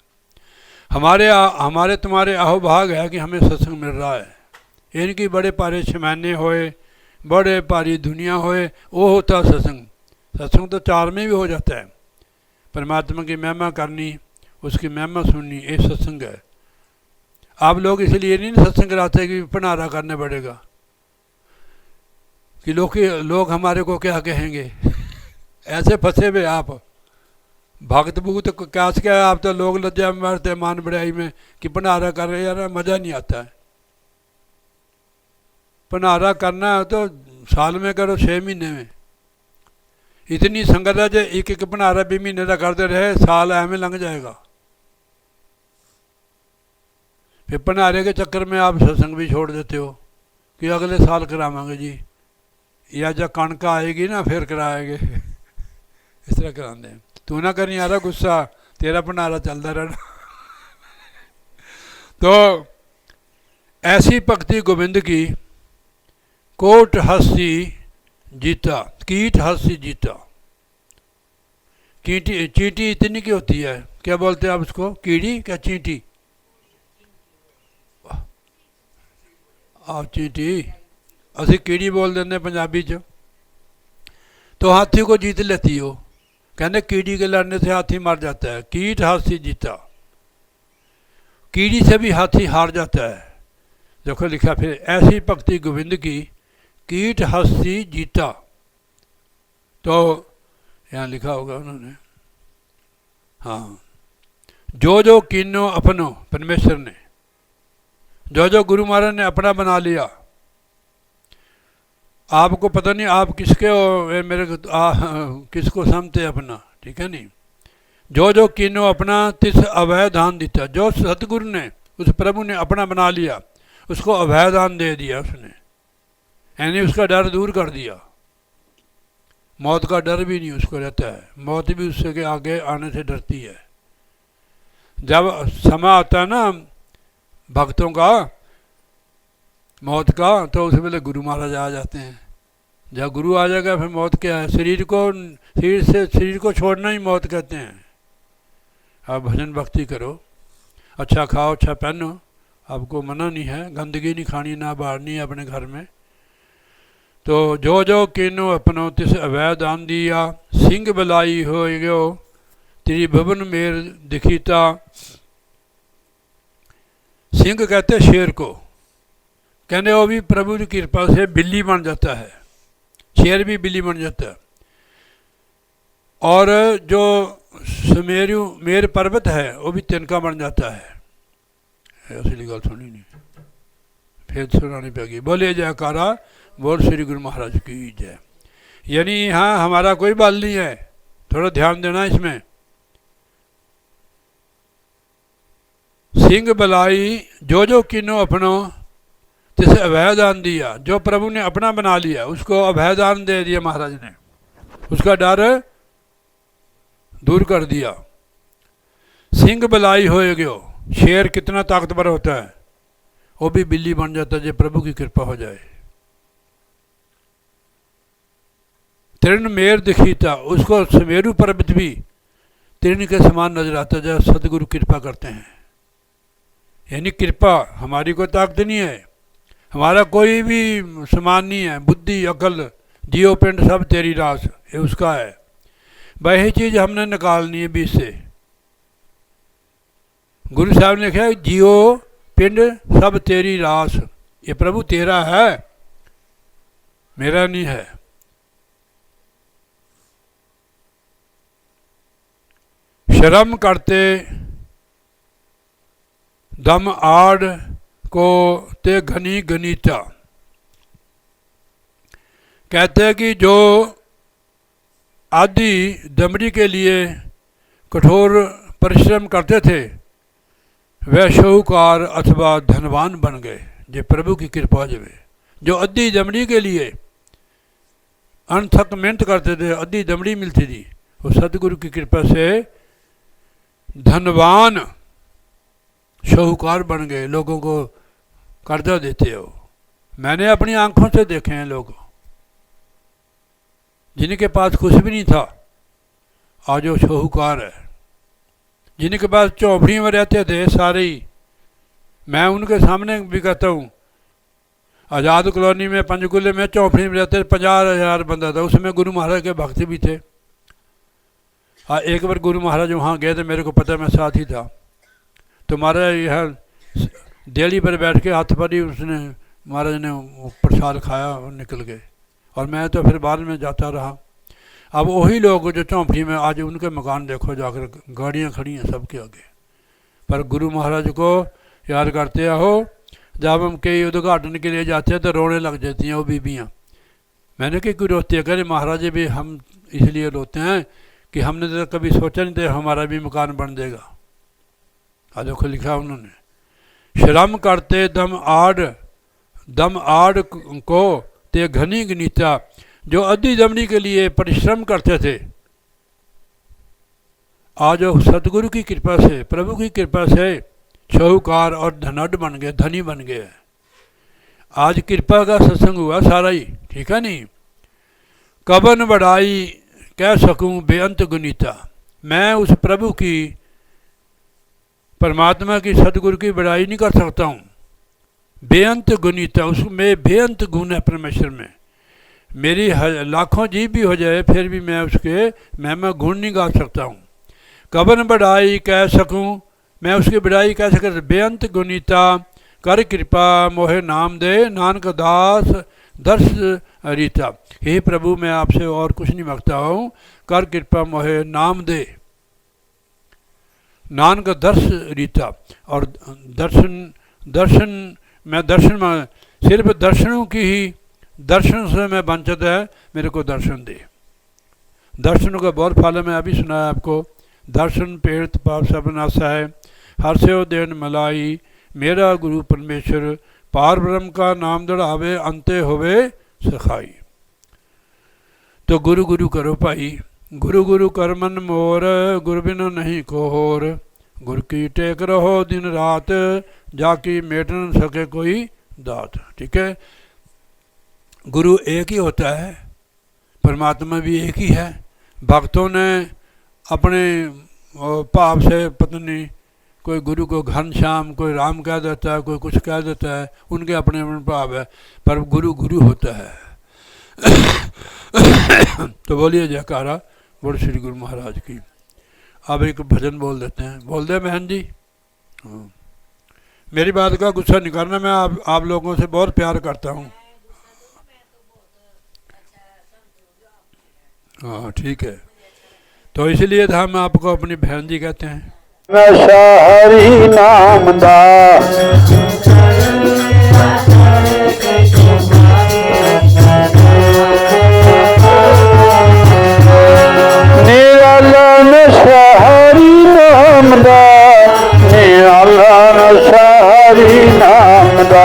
हमारे तुम्हारे अहोभाग है कि हमें सत्संग मिल रहा है। इनकी बड़े पारे शमैने होए, बड़े पारी दुनिया होए, वो होता सत्संग। सत्संग तो चार में भी हो जाता है। परमात्मा की महिमा करनी, उसकी महिमा सुननी, ये सत्संग है। आप लोग इसलिए नहीं सत्संग कराते कि भंडारा करने पड़ेगा, कि लोग हमारे को क्या कहेंगे। ऐसे फंसे हुए आप। भक्त भूत क्या है, आप तो लोग लज्जा में मारते हैं, मान बढ़ाई में, कि भंडारा कर रहे यार, मज़ा नहीं आता है। भंडारा करना है तो साल में करो, 6 महीने में। इतनी संगत है जो एक एक भंडारा भी महीने का करते रहे, साल ऐमें लंघ जाएगा। फिर भंडारे के चक्कर में आप सत्संग भी छोड़ देते हो कि अगले साल करावांगे जी, या जब कणक आएगी ना फिर कराएंगे। इस तरह कराते हैं। तू ना करी यार गुस्सा, तेरा भंडारा चलता रहना। तो ऐसी भक्ति गोविंद की, कोट हस्ती जीता, कीट हस्ती जीता। चींटी इतनी की होती है, क्या बोलते हैं आप उसको? कीड़ी क्या चींटी? आप चींटी, असी कीड़ी बोल देंगे पंजाबी च। तो हाथी को जीत लेती हो। कहते कीड़ी के लड़ने से हाथी मर जाता है। कीट हाथी जीता, कीड़ी से भी हाथी हार जाता है। देखो लिखा फिर, ऐसी भक्ति गोविंद की, कीट हस्ती जीता। तो यहाँ लिखा होगा उन्होंने, हाँ, जो जो कीनो अपनो, परमेश्वर ने जो जो गुरु महाराज ने अपना बना लिया। आपको पता नहीं आप किसके हो, मेरे किसको समझते अपना, ठीक है नहीं? जो जो कीनो अपना तिस अभय दान देता। जो सतगुरु ने, उस प्रभु ने अपना बना लिया, उसको अभय दान दे दिया उसने, यानी उसका डर दूर कर दिया। मौत का डर भी नहीं उसको रहता है। मौत भी उससे के आगे आने से डरती है। जब समय आता है ना भक्तों का मौत का, तो उस वेले गुरु महाराज आ जाते हैं। जब गुरु आ जाएगा फिर मौत क्या है? शरीर को छोड़ना ही मौत कहते हैं। आप भजन भक्ति करो, अच्छा खाओ, अच्छा पहनो, आपको मना नहीं है, गंदगी नहीं खानी, ना बाहरनी है अपने घर में। तो जो जो किनो अपनो तिस अवैध आंदिया, सिंह बलाई हो गयो तेरी भवन मेर दिखीता। सिंह कहते शेर को, कहने वो भी प्रभु की कृपा से बिल्ली बन जाता है, शेर भी बिल्ली बन जाता है। और जो सुमेरु मेर पर्वत है वो भी तिनका बन जाता है। असली गल सुनी नहीं, फिर सुनानी पड़ेगी। बोले जयकारा, बोल श्री गुरु महाराज की जय। यानी यहाँ हमारा कोई बाल नहीं है, थोड़ा ध्यान देना इसमें। सिंह बलाई जो जो किनो अपनो तिसे अभयदान दिया, जो प्रभु ने अपना बना लिया उसको अभयदान दे दिया महाराज ने, उसका डर दूर कर दिया। सिंह बलाई हो गयो, शेर कितना ताकतवर होता है, वो भी बिल्ली बन जाता है जब प्रभु की कृपा हो जाए। तृण मेर दिखीता, उसको सुमेरु पर्वत भी तृण के समान नजर आता है जब सदगुरु कृपा करते हैं। यानी कृपा, हमारी कोई ताकत नहीं है, हमारा कोई भी समान नहीं है, बुद्धि अकल जियो पिंड सब तेरी रास, ये उसका है। वही चीज़ हमने निकालनी है बीच से। गुरु साहब ने लिखा जियो पिंड सब तेरी रास, ये प्रभु तेरा है, मेरा नहीं है। शर्म करते दम आड़ को ते घनी घनीता, कहते हैं कि जो आदि दमड़ी के लिए कठोर परिश्रम करते थे वह शाहूकार अथवा धनवान बन गए जो प्रभु की कृपा जब। जो अद्धी दमड़ी के लिए अनथक मेहनत करते थे, अद्धी दमड़ी मिलती थी, वो सतगुरु की कृपा से धनवान शाहूकार बन गए, लोगों को कर्जा देते हो। मैंने अपनी आंखों से देखे हैं लोग जिनके पास कुछ भी नहीं था, आज वो शाहूकार है। जिनके पास चौपड़ी में रहते थे सारे ही, मैं उनके सामने भी कहता हूँ, आज़ाद कॉलोनी में पंचकुले में चौपड़ी में रहते 50,000 बंदा था, उसमें गुरु महाराज के भक्त भी थे। एक बार गुरु महाराज वहाँ गए थे, मेरे को पता, मैं साथ ही था, तो महाराज यहाँ देली पर बैठ के हाथ पर ही उसने महाराज ने प्रसाद खाया और निकल गए, और मैं तो फिर बाद में जाता रहा। अब वही लोग जो चौपड़ी में, आज उनके मकान देखो जाकर, गाड़ियाँ खड़ी हैं सबके आगे, पर गुरु महाराज को याद करते हो। जब हम कई उद्घाटन के लिए जाते हैं तो रोने लग जाती हैं वो बीबियाँ। मैंने कहा क्यों रोती है? कह रहे महाराज भी हम इसलिए रोते हैं कि हमने तो कभी सोचा नहीं था हमारा भी मकान बन देगा। आज देखो लिखा उन्होंने, शर्म करते दम आड़ को ते घनी घनीता, जो अद्धी दमड़ी के लिए परिश्रम करते थे, आज सतगुरु की कृपा से, प्रभु की कृपा से शाहूकार और धनाढ़ बन गए, धनी बन गए। आज कृपा का सत्संग हुआ सारा ही, ठीक है नहीं। कबन बढ़ाई कह सकूं बेअंत गुनीता, मैं उस प्रभु की, परमात्मा की, सतगुरु की बढ़ाई नहीं कर सकता हूँ। बेअंत गुनीता, उसमें बेअंत गुण है परमेश्वर में। मेरी लाखों जीव भी हो जाए फिर भी मैं उसके मैं गुण नहीं गा सकता हूँ। कबन बढ़ाई कह सकूं, मैं उसकी बढ़ाई कैसे कर, बेअंत गुनीता कर कृपा मोहे नाम दे, नानक दास दर्श रीता। हे प्रभु मैं आपसे और कुछ नहीं मांगता हूँ, कर कृपा मोहे नाम दे, नानक दर्श रीता। और दर्शन मैं दर्शन में, सिर्फ दर्शनों की ही, दर्शन से मैं वंचित है, मेरे को दर्शन दे। दर्शनों का बहुत फल है, मैं अभी सुनाया आपको। दर्शन पेड़ पाप सब नासा है, हर से देन मलाई, मेरा गुरु परमेश्वर, पार ब्रह्म का नाम दढ़ावे, अंते होवे सखाई। तो गुरु गुरु करो भाई, गुरु गुरु कर मन मोर, गुरु बिना नहीं को होर। गुरु की टेक रहो दिन रात, जाकी मेट न सके कोई दात। ठीक है, गुरु एक ही होता है, परमात्मा भी एक ही है। भक्तों ने अपने भाव से पत्नी कोई गुरु को घनश्याम, कोई राम कह देता है, कोई कुछ कह देता है, उनके अपने अपने भाव है, पर गुरु गुरु होता है। तो बोलिए जयकारा बोल श्री गुरु महाराज की। अब एक भजन बोल देते हैं, बोल दे बहन जी। हाँ, मेरी बात का गुस्सा नहीं करना, मैं आप लोगों से बहुत प्यार करता हूँ। हाँ ठीक है, तो इसलिए तो हम आपको अपनी बहन जी कहते हैं। नशा हरि नाम दा निराला नशा हरि नाम दा, निराला नशा हरि नाम दा।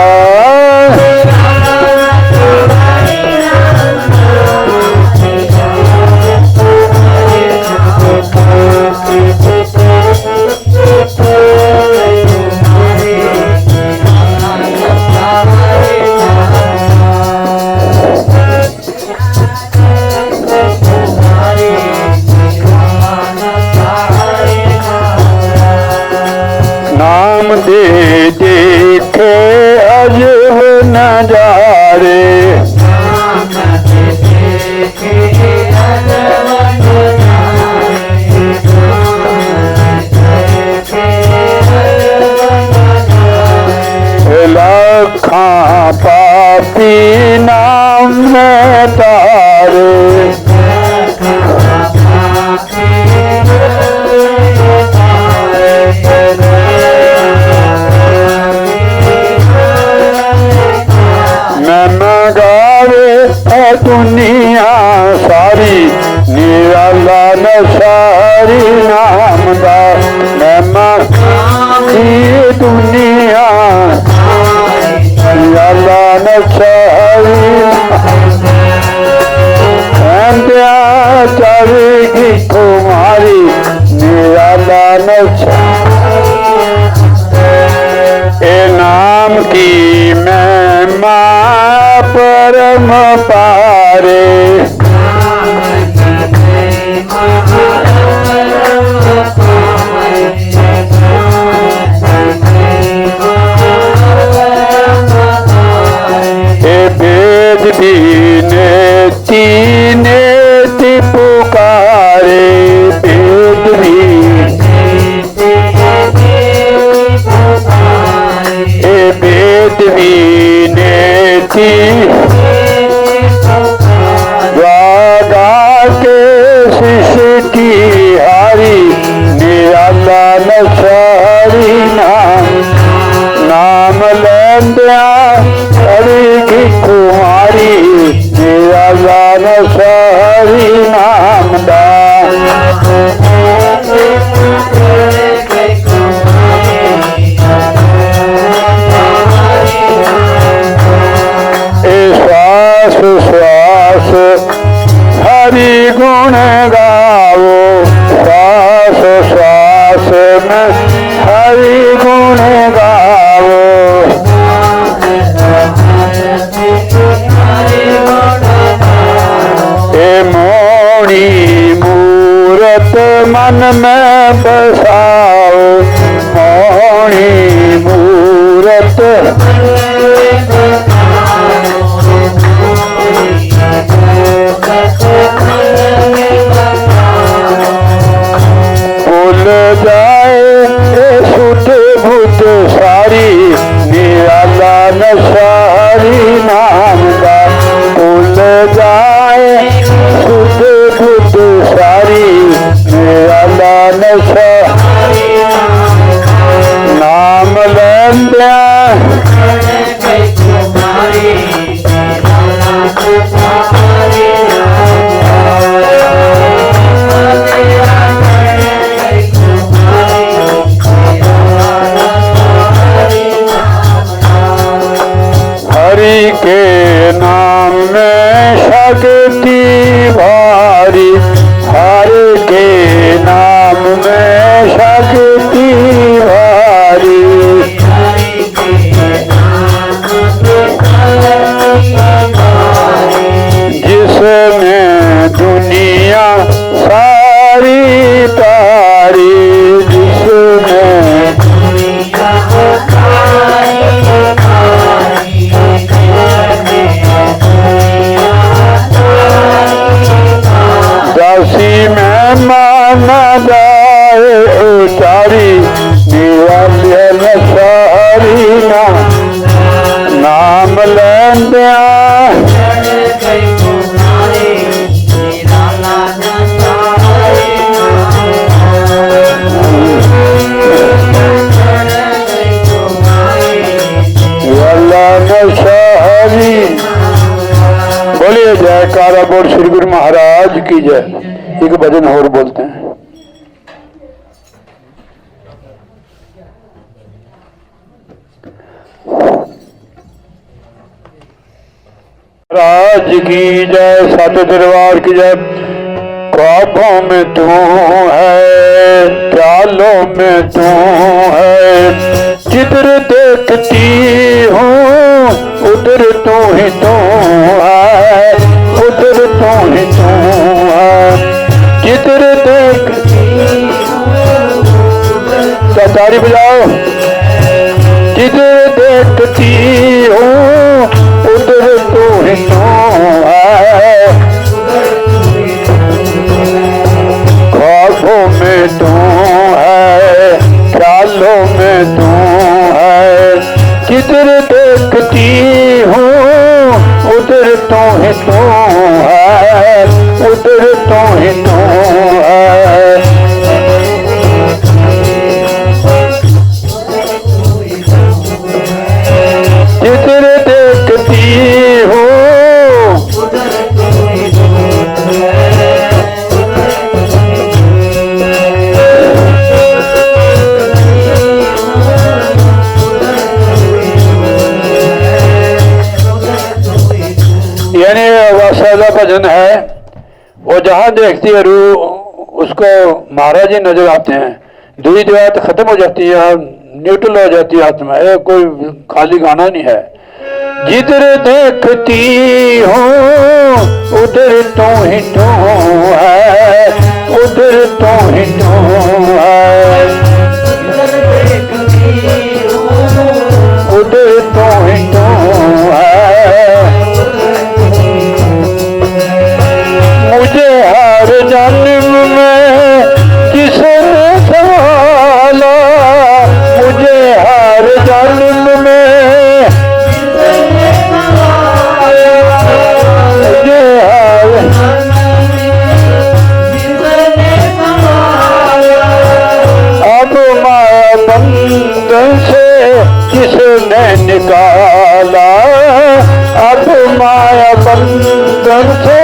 नाम दे देखे अजब नजारे, लाखां पापी नाम में तारे। गावे है दुनिया सारी, निराला नशा हरि नाम दा। मैं दुनिया निराला नशा हरि चढ़ेगी तुम्हारी, निराला नशा। ए नाम की महिमा परम पारे, ए वेद भी नेति नेति पुकारे, वेद भी वेद भी नेति द्वारा के सृष्टि हारी, निराला नशा हरि नाम। नाम लेंदिया करेगी कुमारी, निराला नशा हरि नाम दा। श्वास हरि गुण गाओ, श्वास श्वास में हरि गुण गाओ। ए मोणी मूरत मन में बसाओ, मोणी मूरत भूल जाए सुध बुध सारी, निराला नशा हरि नाम दा। भूल जाए सुध बुध सारी, निराला नशा नाम लेंदिया हरि के नाम में शक्ति भारी, हरि के नाम में शक्ति भारी। जयकारा बोल श्री गुरु महाराज की जय। एक भजन और बोलते हैं। राज की जय, सत दरबार की जय। ख्वाबों में तू है, ख्यालों में तू है, जिधर देखती हूँ उधर तू ही तू है, उधर तू ही तू है, जिधर देखती हूँ। ताली बजाओ। जिधर देखती हूँ उधर तू ही तू है, ख्वाबों में तू है, ख्यालों में तू है, जिधर देखती हूँ उधर तू ही तू है, उधर तू ही तू है। जिधर देखती हूँ यानी वासादा भजन है। वो जहाँ देखती है रूह उसको महाराज जी नजर आते हैं। दूरी दीवार खत्म हो जाती है, न्यूट्रल हो जाती है आत्मा। ये कोई खाली गाना नहीं है। जिधर देखती हूँ उधर तू ही तू है, उधर तू ही तू है, उधर तू ही तू है। मुझे हर जन्म में किसने संभाला, मुझे हर जन्म में मुझे अब माया बंधन से किसने निकाला, अब माया बंधन से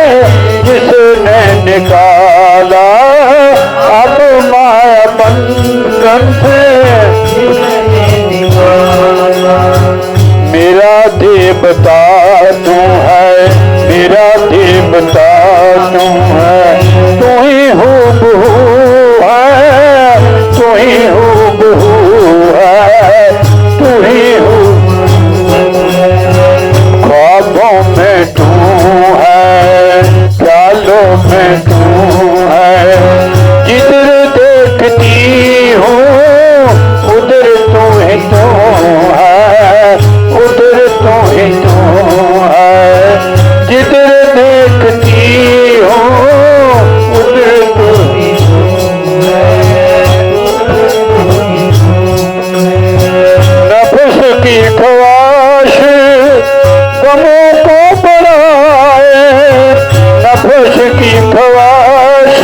जिसने निकाला, अब माया बंधन से मेरा देवता तू है, मेरा देवता तू है, तू ही हूबहू है, तू ही हूबहू है, तू ही ख्वाबों में तू है, ख्यालों में तू है, जिधर देखती हूँ उधर तू ही तू है, उधर तू ही तू है, जिधर देखती हूँ उधर तू ही तू है। नफ्स की ख्वाहिश गमों को बढ़ाए, नफ्स की ख्वाहिश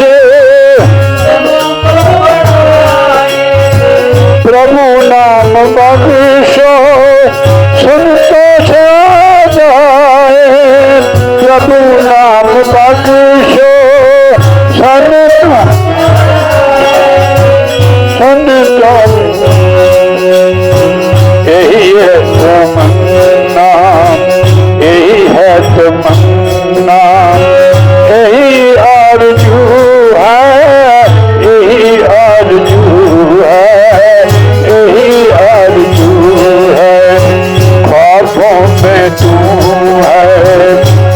प्रभु नाम बख्शो संतोष आ जाए, प्रभु नाम बख्शो संतोष यही है तमन्ना, यही है तमन्ना, यही आरज़ू है, यही आरज़ू है, यही आरज़ू है। ख्वाबों में तू है,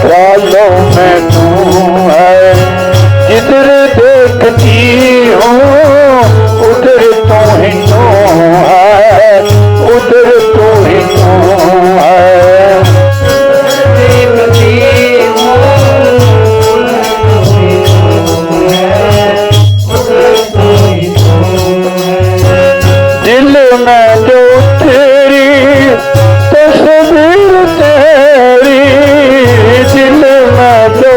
ख्यालों में तू है, जिधर देखती हूँ उधर तू ही तू है, उधर तू ही तू है। दिल में जो तेरी तस्वीर तेरी, दिल में जो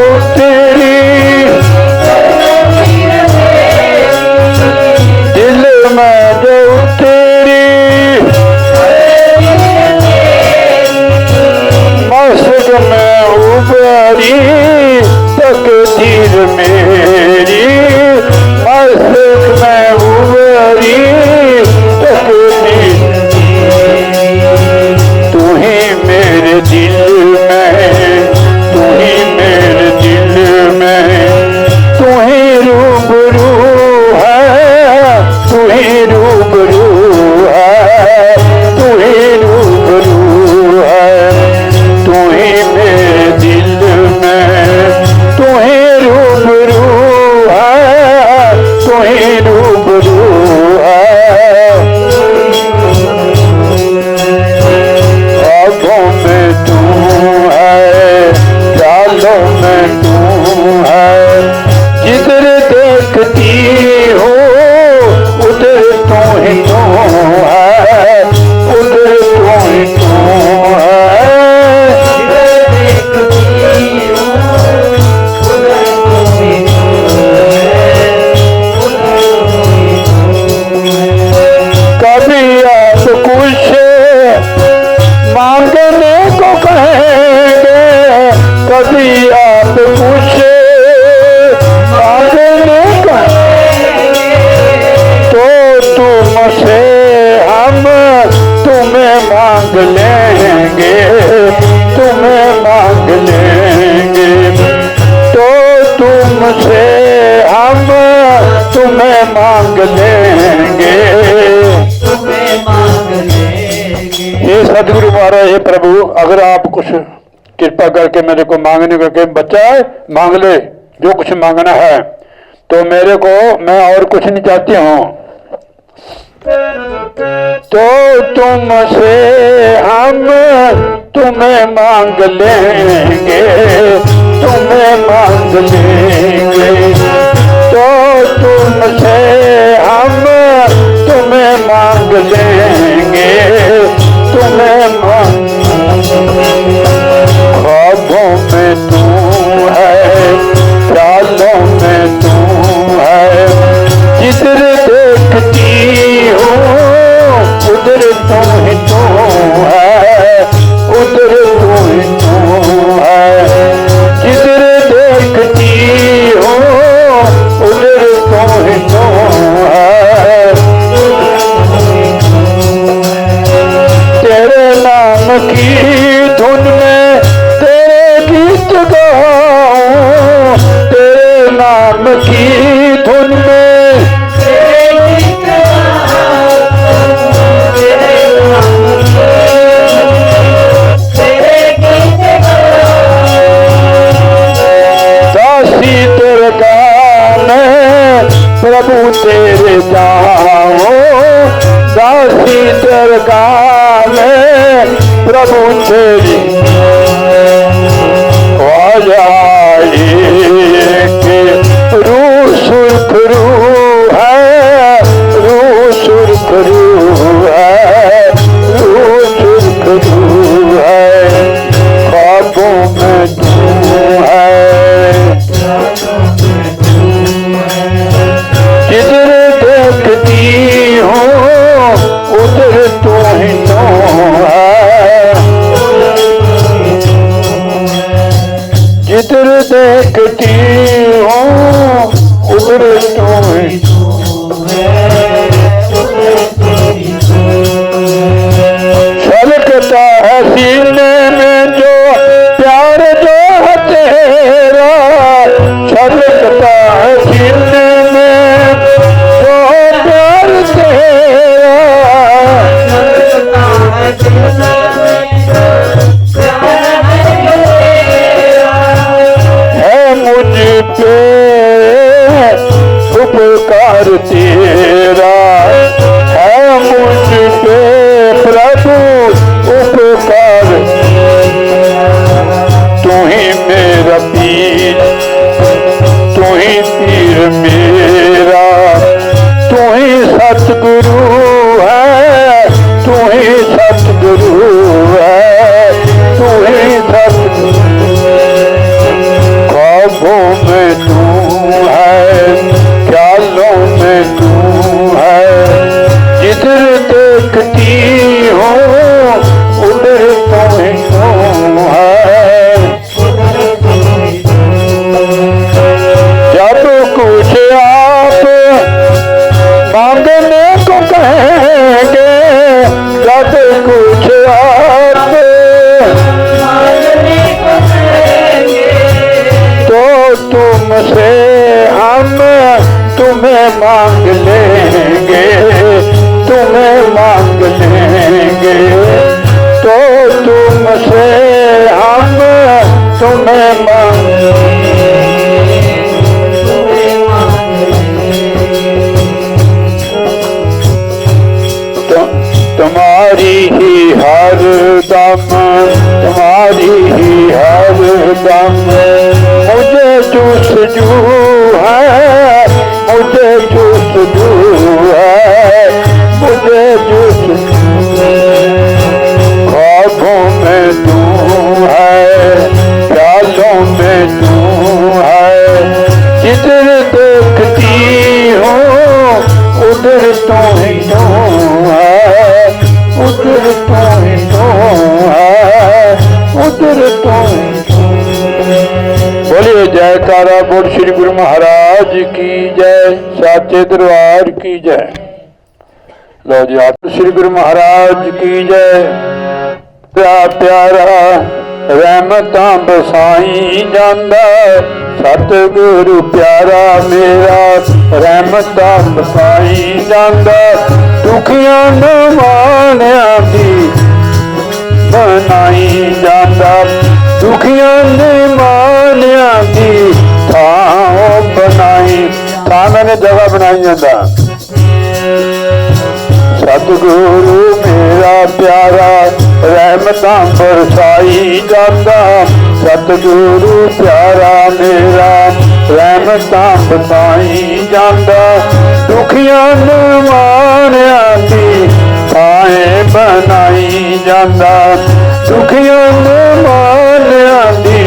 यदि आप कुछ मांगने का तो तुमसे हम तुम्हें मांग लेंगे, तुम्हें मांग लेंगे। तो तुमसे हम तुम्हें मांग लेंगे, तुम्हें मांग लेंगे। हे सदगुरु महाराज, हे प्रभु, अगर आप कुछ कृपा करके मेरे को मांगने का के बच्चा है, मांग ले जो कुछ मांगना है। तो मेरे को, मैं और कुछ नहीं चाहती हूँ। तो तुमसे हम तुम्हें मांग लेंगे, तुम्हें मांग लेंगे। तो तुमसे हम तुम्हें मांग लेंगे, तुम्हें मांग। ख्वाबों में तू है, ख्यालों में तू है, जिधर देखती हूँ उधर तू ही तू है, उधर तू ही तू है। जिधर देखती हूँ उधर तू ही तू है। तेरे नाम की धुन में तेरे गीत गाऊं, तेरे नाम की धुन में दासी तेरे गाने प्रभु तेरे जाओ, दासी तेरे गाने प्रभु तेरी के रूह सुरखरू है, रूह सुरखरू है, रूह सुरखरू है। ख्वाबों में तू है, जिधर देखती हूँ उधर तू ही तू है, जिधर देखती हूँ उधर तू ही तू है। छलकता है सीने में जो प्यार जो है तेरा, छलकता है सीने में जो प्यार तेरा, है मुझ पे उपकार तेरा, है मुझ पे प्रभु उपकार। तू ही मेरा पीर, तू ही पीर मेरा, तू ही सतगुरु है, तू ही सतगुरु है, तू ही सतगुरु। ख्वाबों में तू है, ख्यालों में तू है, जिधर देखती हूँ उधर तू ही तू है। जब कुछ आप मांगने को कहेंगे, जब कुछ आप मांगने को कहेंगे, तो तुमसे हम तुम्हें मांग लेंगे, तुम्हें मांग लेंगे। तो तुमसे हम तुम्हें मांग तुम्हारी ही हर दम, तुम्हारी ही हर दम मुझे जूझू है, मुझे जूझू है, मुझे जूझू। ख्वाबों में तू है, ख्यालों जयकारा बोल श्री गुरु महाराज की जय, साचे दरबार की जय। लो जी आप श्री गुरु महाराज की जय। प्यारा रहमतां बसाई जांदा, सतगुरु प्यारा मेरा रहमतां बसाई जांदा। दुखियां नूं माणियां दी बनाई जांदा, दुखियां ने मानिया की थां बनाई, थां मैंने जगह बनाई जाता। सतगुरु मेरा प्यारा रहमतां बरसाई जाता, सतगुरु प्यारा मेरा रहमतां बरसाई जाता। दुखियां ने मानिया की थां बनाई जाता, दुखियां ने मानिया दी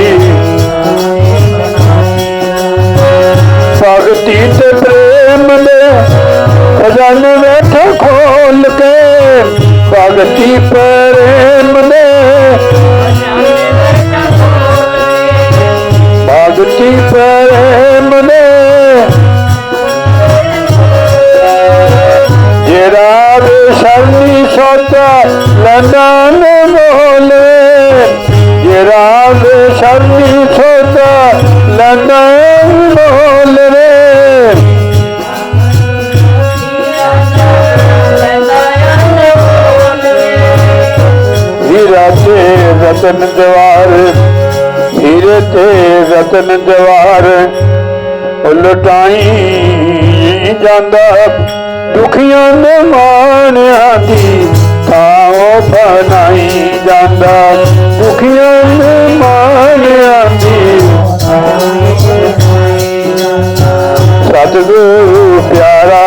भगती ते प्रेम दे खजाने बैठे खोल के, भगती प्रेम दे भगती प्रेम दे जेड़ा वे शरणी सोचा लैंदा ने बोले, जेड़ा वे शरणी सोचा लैंदा बोल रे। हीरा ते रतन जवार, हीरे ते रतन जवार लुटाई जांदा। दुखियां ने मानिया दी थां बनाई जांदा, दुखियां ने मानिया दी। सतगुरु प्यारा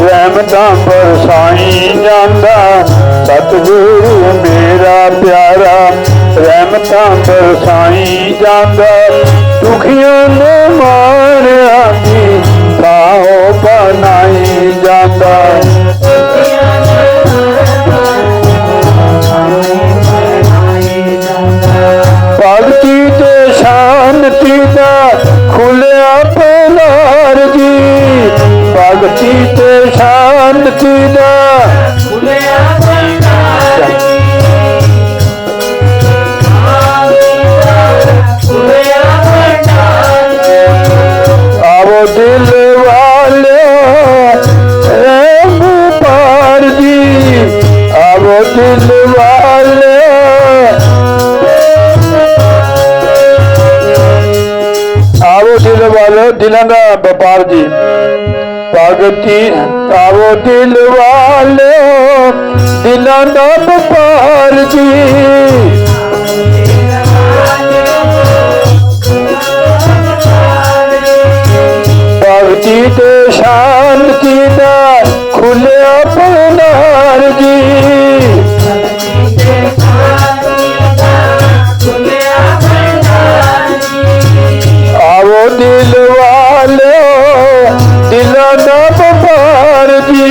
रहमतां बरसाई जांदा, सतगुरु मेरा प्यारा रहमतां बरसाई जांदा। दुखियां ने मानिया दी थां बनाई जांदा। भगती ते शांति दा खुलिया पनार जी, भगती ते शांति दा खुलिया पनार जी। आओ दिल वाले पार जी, आओ दिल वाले आओ दिल वाले दिलों का व्यापार जी। भगती आओ दिल वाले दिलों का व्यापार जी। भगती ते शांति दा खुलिया पनार जी। आओ दिल वाले दिलों का व्यापार जी।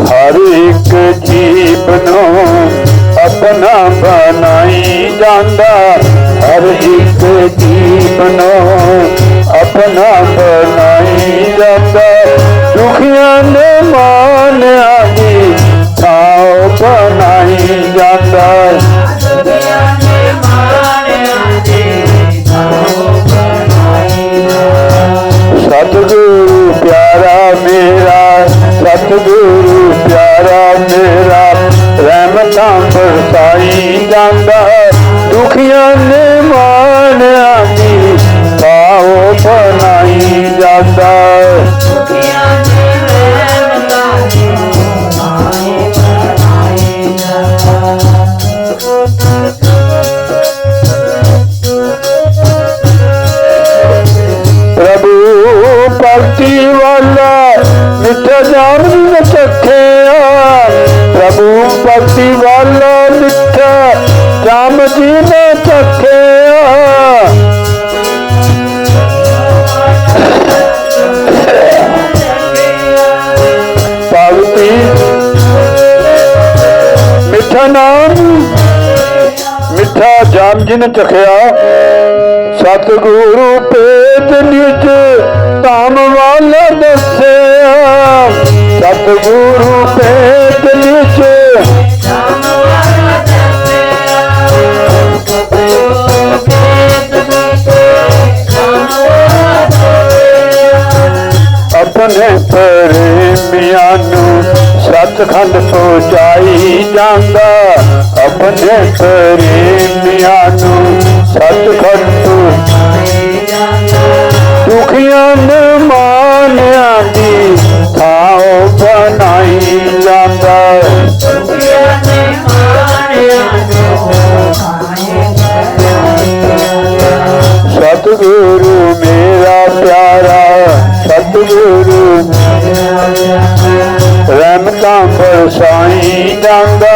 हर एक जीव नू अपना बनाई जांदा, हर एक जीव नू अपना बनाई जांदा। दुखियां ने मानिया दी थां बनाई जांदा। सतगुरु प्यारा मेरा, सतगुरु प्यारा मेरा रहमतां बरसाई जांदा। दुखियां ने मानिया दी थां बनाई जांदा। मिठा नाम मिठा जाम जिन चखिया सतगुरु पेट निज धाम वाला दसिया सतगुरु पेट निज अपने प्रेमियां नू सचखंड पहुंचाई जांदा अपने प्रेमियां नू सचखंड पहुंचाई जांदा दुखियां ने मानिया दी थाओ बनाई जांदा दुखियां ने मानिया सतगुरु मेरा प्यारा सतगुरु रहमतां बरसाई जांदा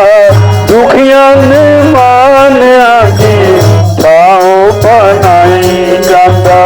दुखियां ने मानिया दी थाओ बनाई जांदा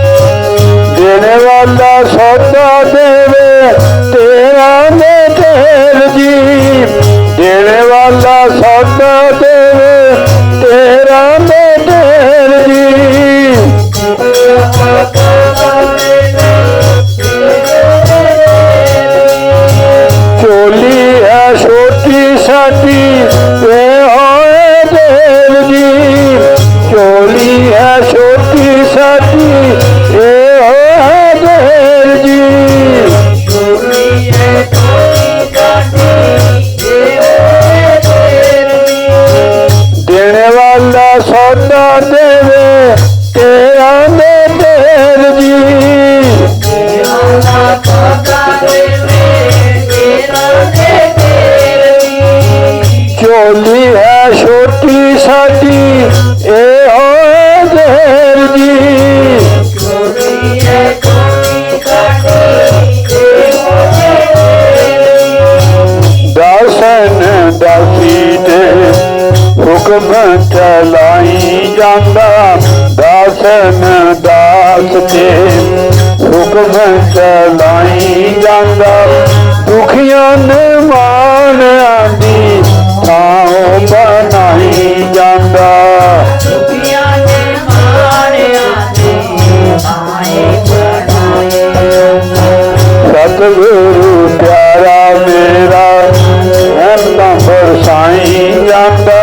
देने वाला सौदा देवे तेरा ने ढेर जी देने वाला सौदा देवे तेरा ने ढेर जी चोली है छोटी साडी वे होए ढेर जी चोली है छोटी साडी वे होए ढेर जी देने वाला सौदा देवे तेरा ने ढेर जी चोली है छोटी साडी ए होए ढेर जी दासन दासी दे हुक्म चलाई जांदा दासन दास के हुक्म चलाई जांदा दुखियां ने मान आंदी थाओ बनाई जांदा सतगुरु प्यारा मेरा रहमतां बरसाई जांदा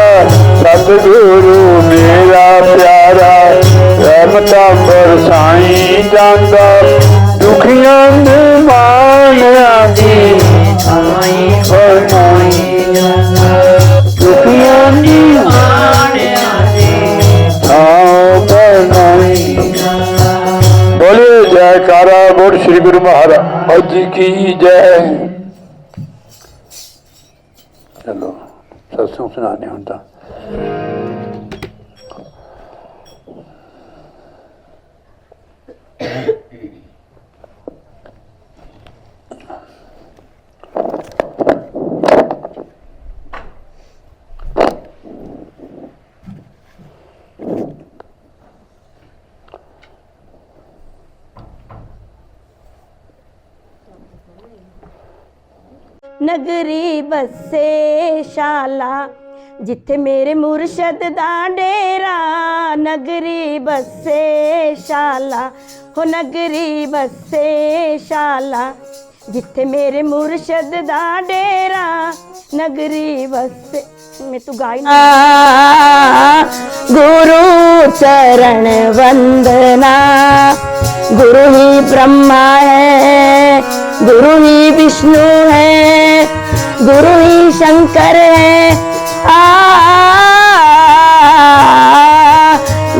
सतगुरु मेरा प्यारा रहमतां बरसाई जांदा दुखियां ने मानिया दी बनाई दुखियां ने मानिया दी बनाई बोलिए जयकारा बोल श्री गुरु महाराज जी की जय। चलो सत्संग सुनाने होता नगरी बसे शाला जिथे मेरे मुर्शद दा डेरा नगरी बसे शाला हो नगरी बसे शाला जिथे मेरे मुर्शद दा डेरा नगरी बसे मैं तू गाई गुरु चरण वंदना गुरु ही ब्रह्मा है गुरु ही विष्णु है गुरु ही शंकर है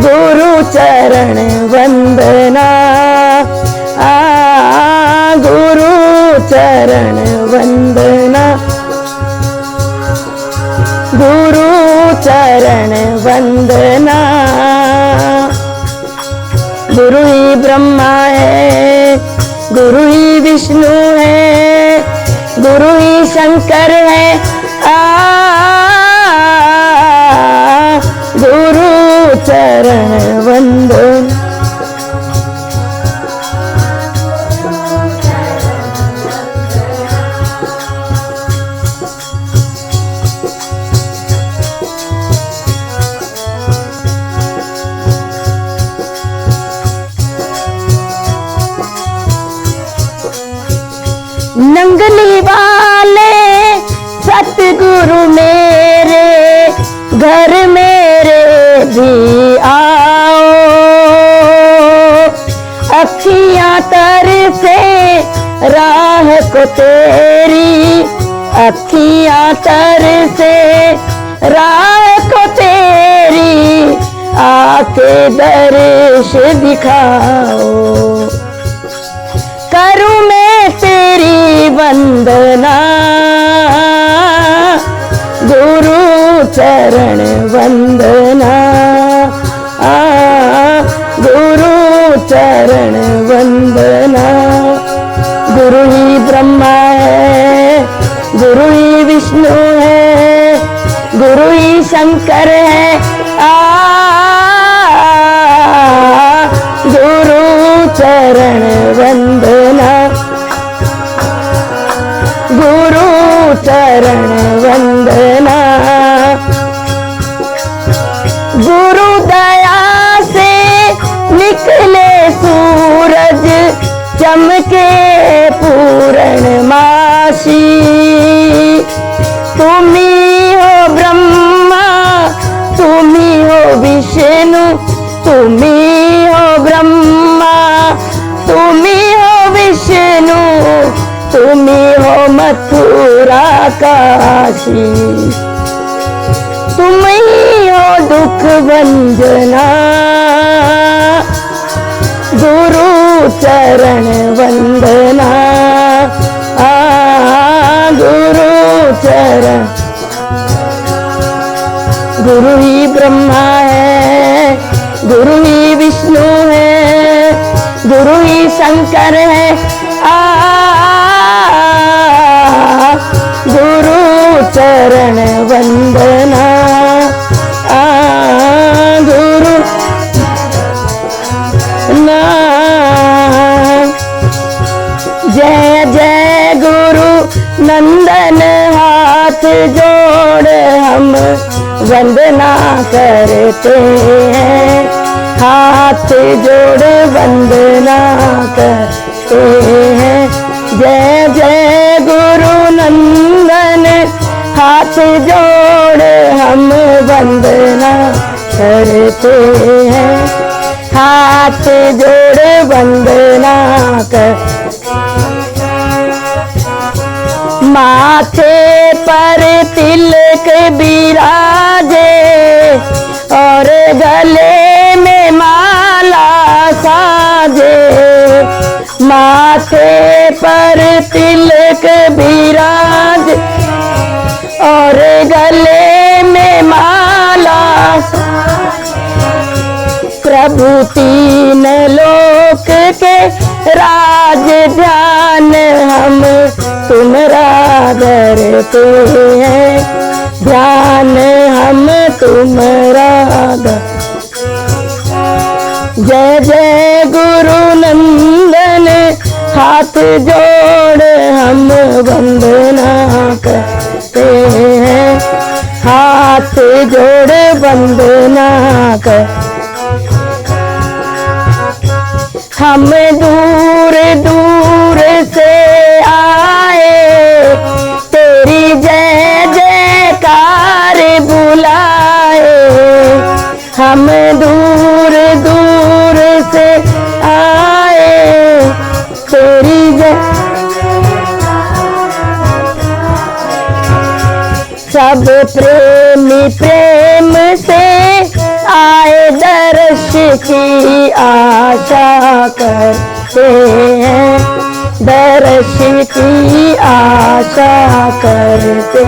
गुरु चरण वंदना गुरु चरण वंदना गुरु चरण वंदना गुरु ही ब्रह्मा है, गुरु ही विष्णु है, गुरु ही शंकर है। गुरु चरण वंदन। नंगली वाले सतगुरु मेरे घर मेरे भी आओ, अखियां तर से राह को तेरी, अखियां तर से राह को तेरी, आके दर्श दिखाओ। करूं मैं तेरी वंदना, गुरु चरण वंदना। गुरु चरण वंदना। गुरु ही ब्रह्मा है, गुरु ही विष्णु है, गुरु ही शंकर है। गुरु चरण वंदना। गुरु चरण वंदना। गुरु दया से निकले सूरज, चमके पूर्णमासी। तुम ही हो ब्रह्मा, तुम ही हो विष्णु, तुम ही हो ब्रह्मा, तुम ही हो विष्णु, तुम ही हो मथुरा काशी। तुम ही हो दुख भंजना, गुरु चरण वंदना। गुरु चरण। गुरु ही ब्रह्मा है, गुरु ही विष्णु है, गुरु ही शंकर है। गुरु चरण वंदना। गुरु ना। जय जय गुरु नंदन, हाथ जोड़ हम वंदना करते हैं, हाथ जोड़ वंदना करते हैं। जय जय गुरु नंदन, हाथ जोड़ हम वंदना करते हैं, हाथ जोड़ वंदना कर। माथे पर तिलक बिराजे और गले में माला साजे। माथे पर तिलक बिराजे और गले में माला। प्रभु तीन लोक के राज ध्यान हम तुम्हारा करते हैं, ध्यान हम तुम्हारा। जय जय गुरु नंदन, हाथ जोड़ हम वंदना करते हैं, हाथ जोड़ वंदना कर। हम दूर दूर से आए, तेरी जय जयकार बुलाए। हम दूर दूर से आए, तेरी जय। सब प्रेमी प्रेम से आए, दर्श की आशा करते हैं, दर्श की आशा करते।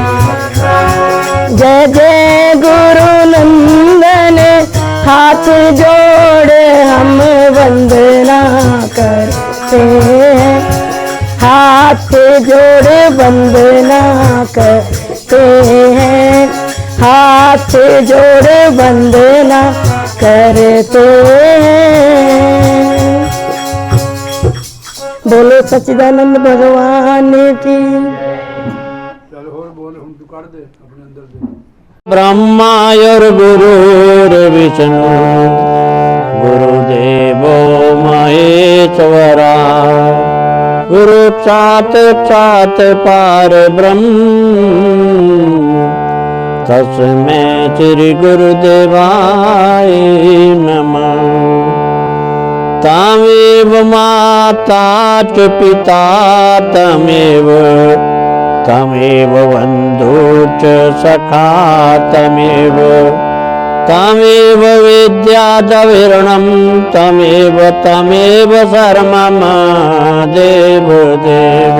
जय जय गुरु नंदन, हाथ जोड़े हम वंदना करते हैं, हाथ जोड़े वंदना करते हैं, हाथ जोड़े वंदना करते हैं। बोलो सच्चिदानंद भगवान की। चल होर बोल, हुण तू कढ़ दे अपने अंदर दे। ब्रह्मा और गुरुर्विष्णु गुरुदेवो महेश्वरा, गुरु साक्षात् पार ब्रह्म, तस्मै श्री गुरुदेवाय नमः। तमेव माता च पिता तमेव, तमेव बन्धु च सखा तमेव, तमेव विद्याद्रविणं तमेव, तमेव सर्वमम देव देव।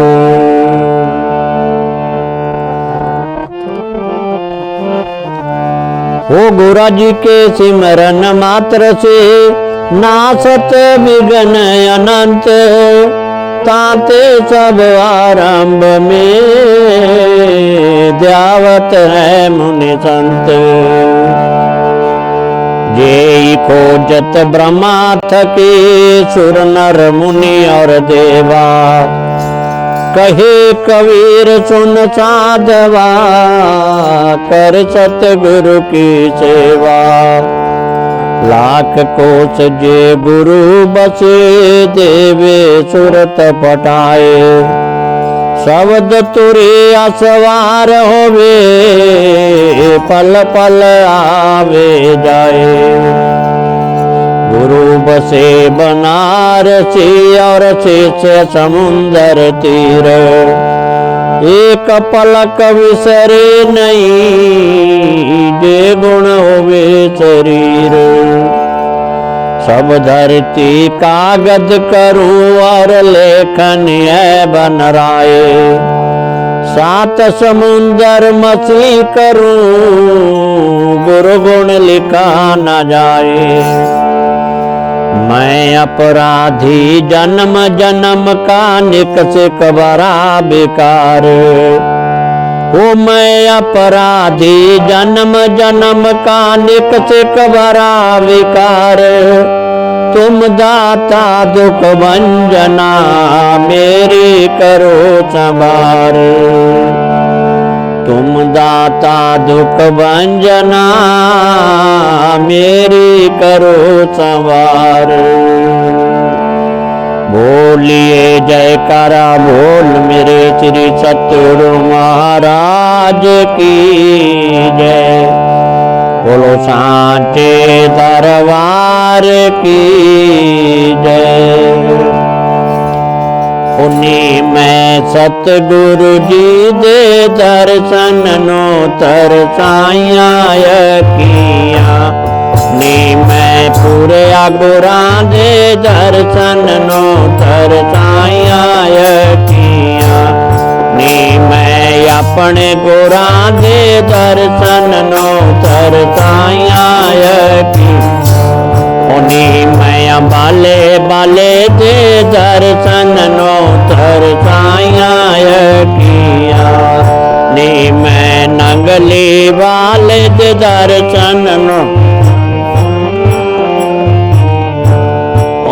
ओ गुरु जी के सिमरन मात्र से नासत विघ्न अनंत, ताते सब आरंभ में ध्यावत है मुनि संत। जेई खोजत ब्रह्मा थके सुर नर मुनि और देवा, कहे कबीर सुन साधवा कर सतगुरु की सेवा। लाख कोस जे गुरु बसे देवे सुरत पटाए, शब्द तुरे असवार होवे पल पल आवे जाए। गुरु बसे बनारसी और शेष समुंदर तीर, एक पलक विसरे नहीं जे गुण होवे शरीर। सब धरती कागज करूं और लेखन है बनराए, सात समुंदर मछली करूं गुरु गुण लिखा न जाए। मैं अपराधी जन्म जन्म का निकसिक बड़ा बेकार, ओ मैं अपराधी जन्म जन्म का निकसिक बड़ा बेकार। तुम दाता दुख भंजना मेरी करो संभार, तुम दाता दुख भंजना मेरी करो संवार। बोलिए जयकारा बोल मेरे श्री सतगुरु महाराज की जय, बोलो सांचे दरबार की जय। उन्हीं में सतगुरु जी दे दर्शन नो तरसाया किया, नी मैं पूरे गुरा दे दर्शन नो तरसाया किया, नी मैं अपने गुरा दे दर्शन नो तरसाया किया। उन्हीं मैं बाले बाले दे दर्शन नो तरसाया किया, नी मैं नगली वाले दे दर्शन नो,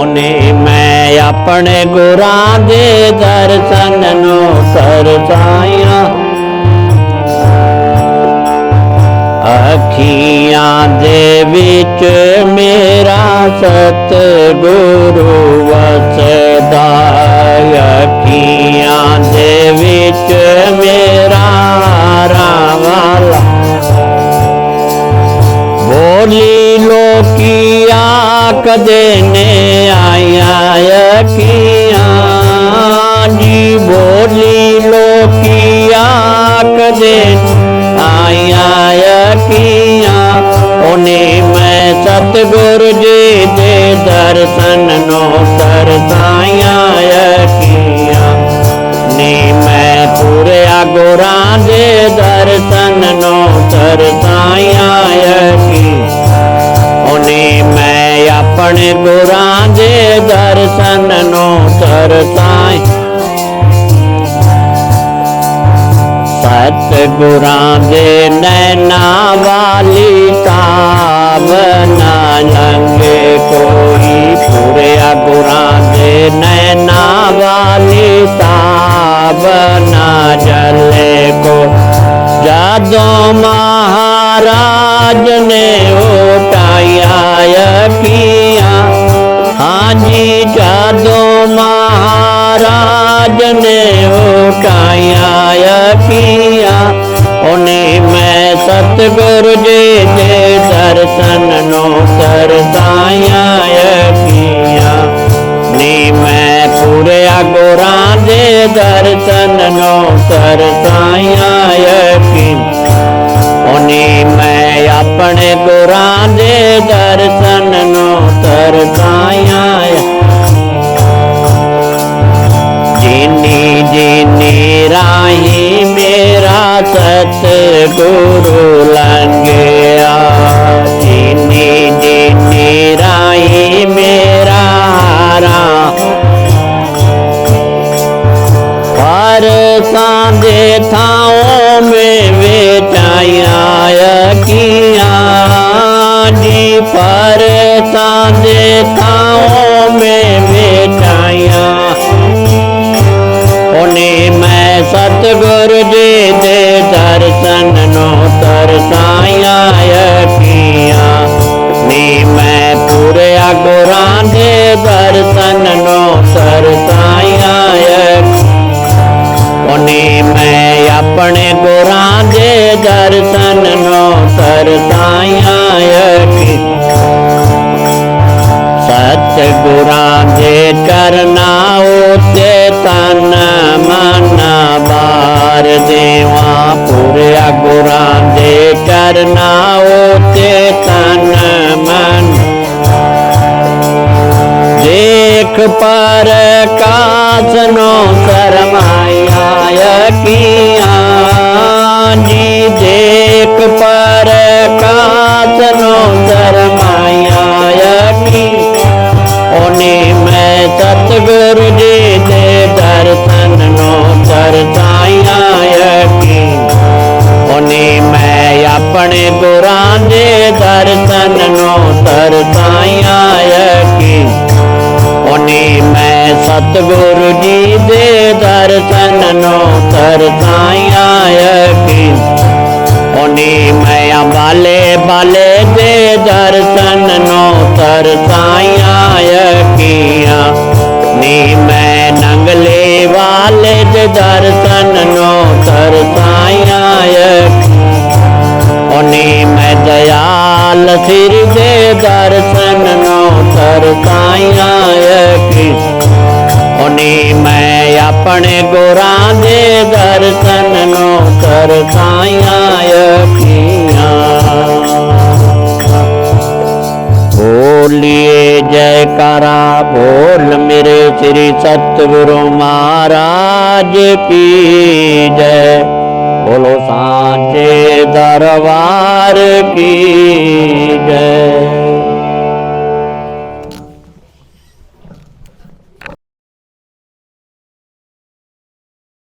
उन्हीं मैं अपने गुरा दे दर्शन नो तरसाया। अखियां दे विच मेरा सतगुरु वसदा, अखियां दे विच मेरा रावाला। बोली लोकिया कदे ने आया अखियां जी, बोली लोकिया कदे आया अखियां। उन्हीं मैं सतगुरु जी दे दर्शन नो तरसाया अखियां, नी मैं पूरे गुरा दे दर्शन नो तरसाया अखियां। उन्हीं अपने गुरां दे दर्शन नो तरसाई सतगुरां दे नैना वाली ताब ना लंगे कोई पूरिया गुरां दे नैना वाली ताब ना जले को जादों महाराज ने उठाया यकिया हाँ जी जादों महाराज ने उठाया यकिया उन्हें मैं सतगुरु जी दे दर्शन नो तरसाया यकिया नी मैं पूरे गुरां दे दर्शन नो तरसाया यकिया उन्हें मैं अपने गुरां दे दर्शन नो तरसाया जिनी जिनी राही मेरा सतगुरु लंघया जिनी जिनी राही मेरा हारा पर सांदे थाओं में बेचाया यकिया जी पर सांदे थाओं में बेचाया उन्हें मैं सतगुरु जी दे दर्शन नो तरसाया यकिया नी मैं पूरे गुरां दे दर्शन नो तरसाया उन्हें मैं अपने गुरां दे दर्शन नो तरसाया सतगुरां दे करना उते तन मन बार देवा पूरे गुरां दे करना उते तन मन देख पर कासनो शरमाया यकिया जी देख पर कासनो शरमाया यकी उन्हें मैं सतगुरु जी दे दर्शन नो तरसाया यकी उन्हें मैं अपने गुरां दे दर्शन नो तरसाया यकी उन्हें मैं सतगुरु जी दे दर्शन नो तरसाया यकी उन्हें मैं बाले बाले दे दर्शन नो तरसाया यकिया नी मैं नंगले वाले दे दर्शन नो तरसाया उन्हें मैं दयाल सिर दे दर्शन नो तरसाया उन्हें मैं अपने गुरां दे दर्शन नो तरसाया यकिया बोलिए जयकारा बोल मेरे श्री सतगुरु महाराज की जय बोलो सांचे दरबार की जय।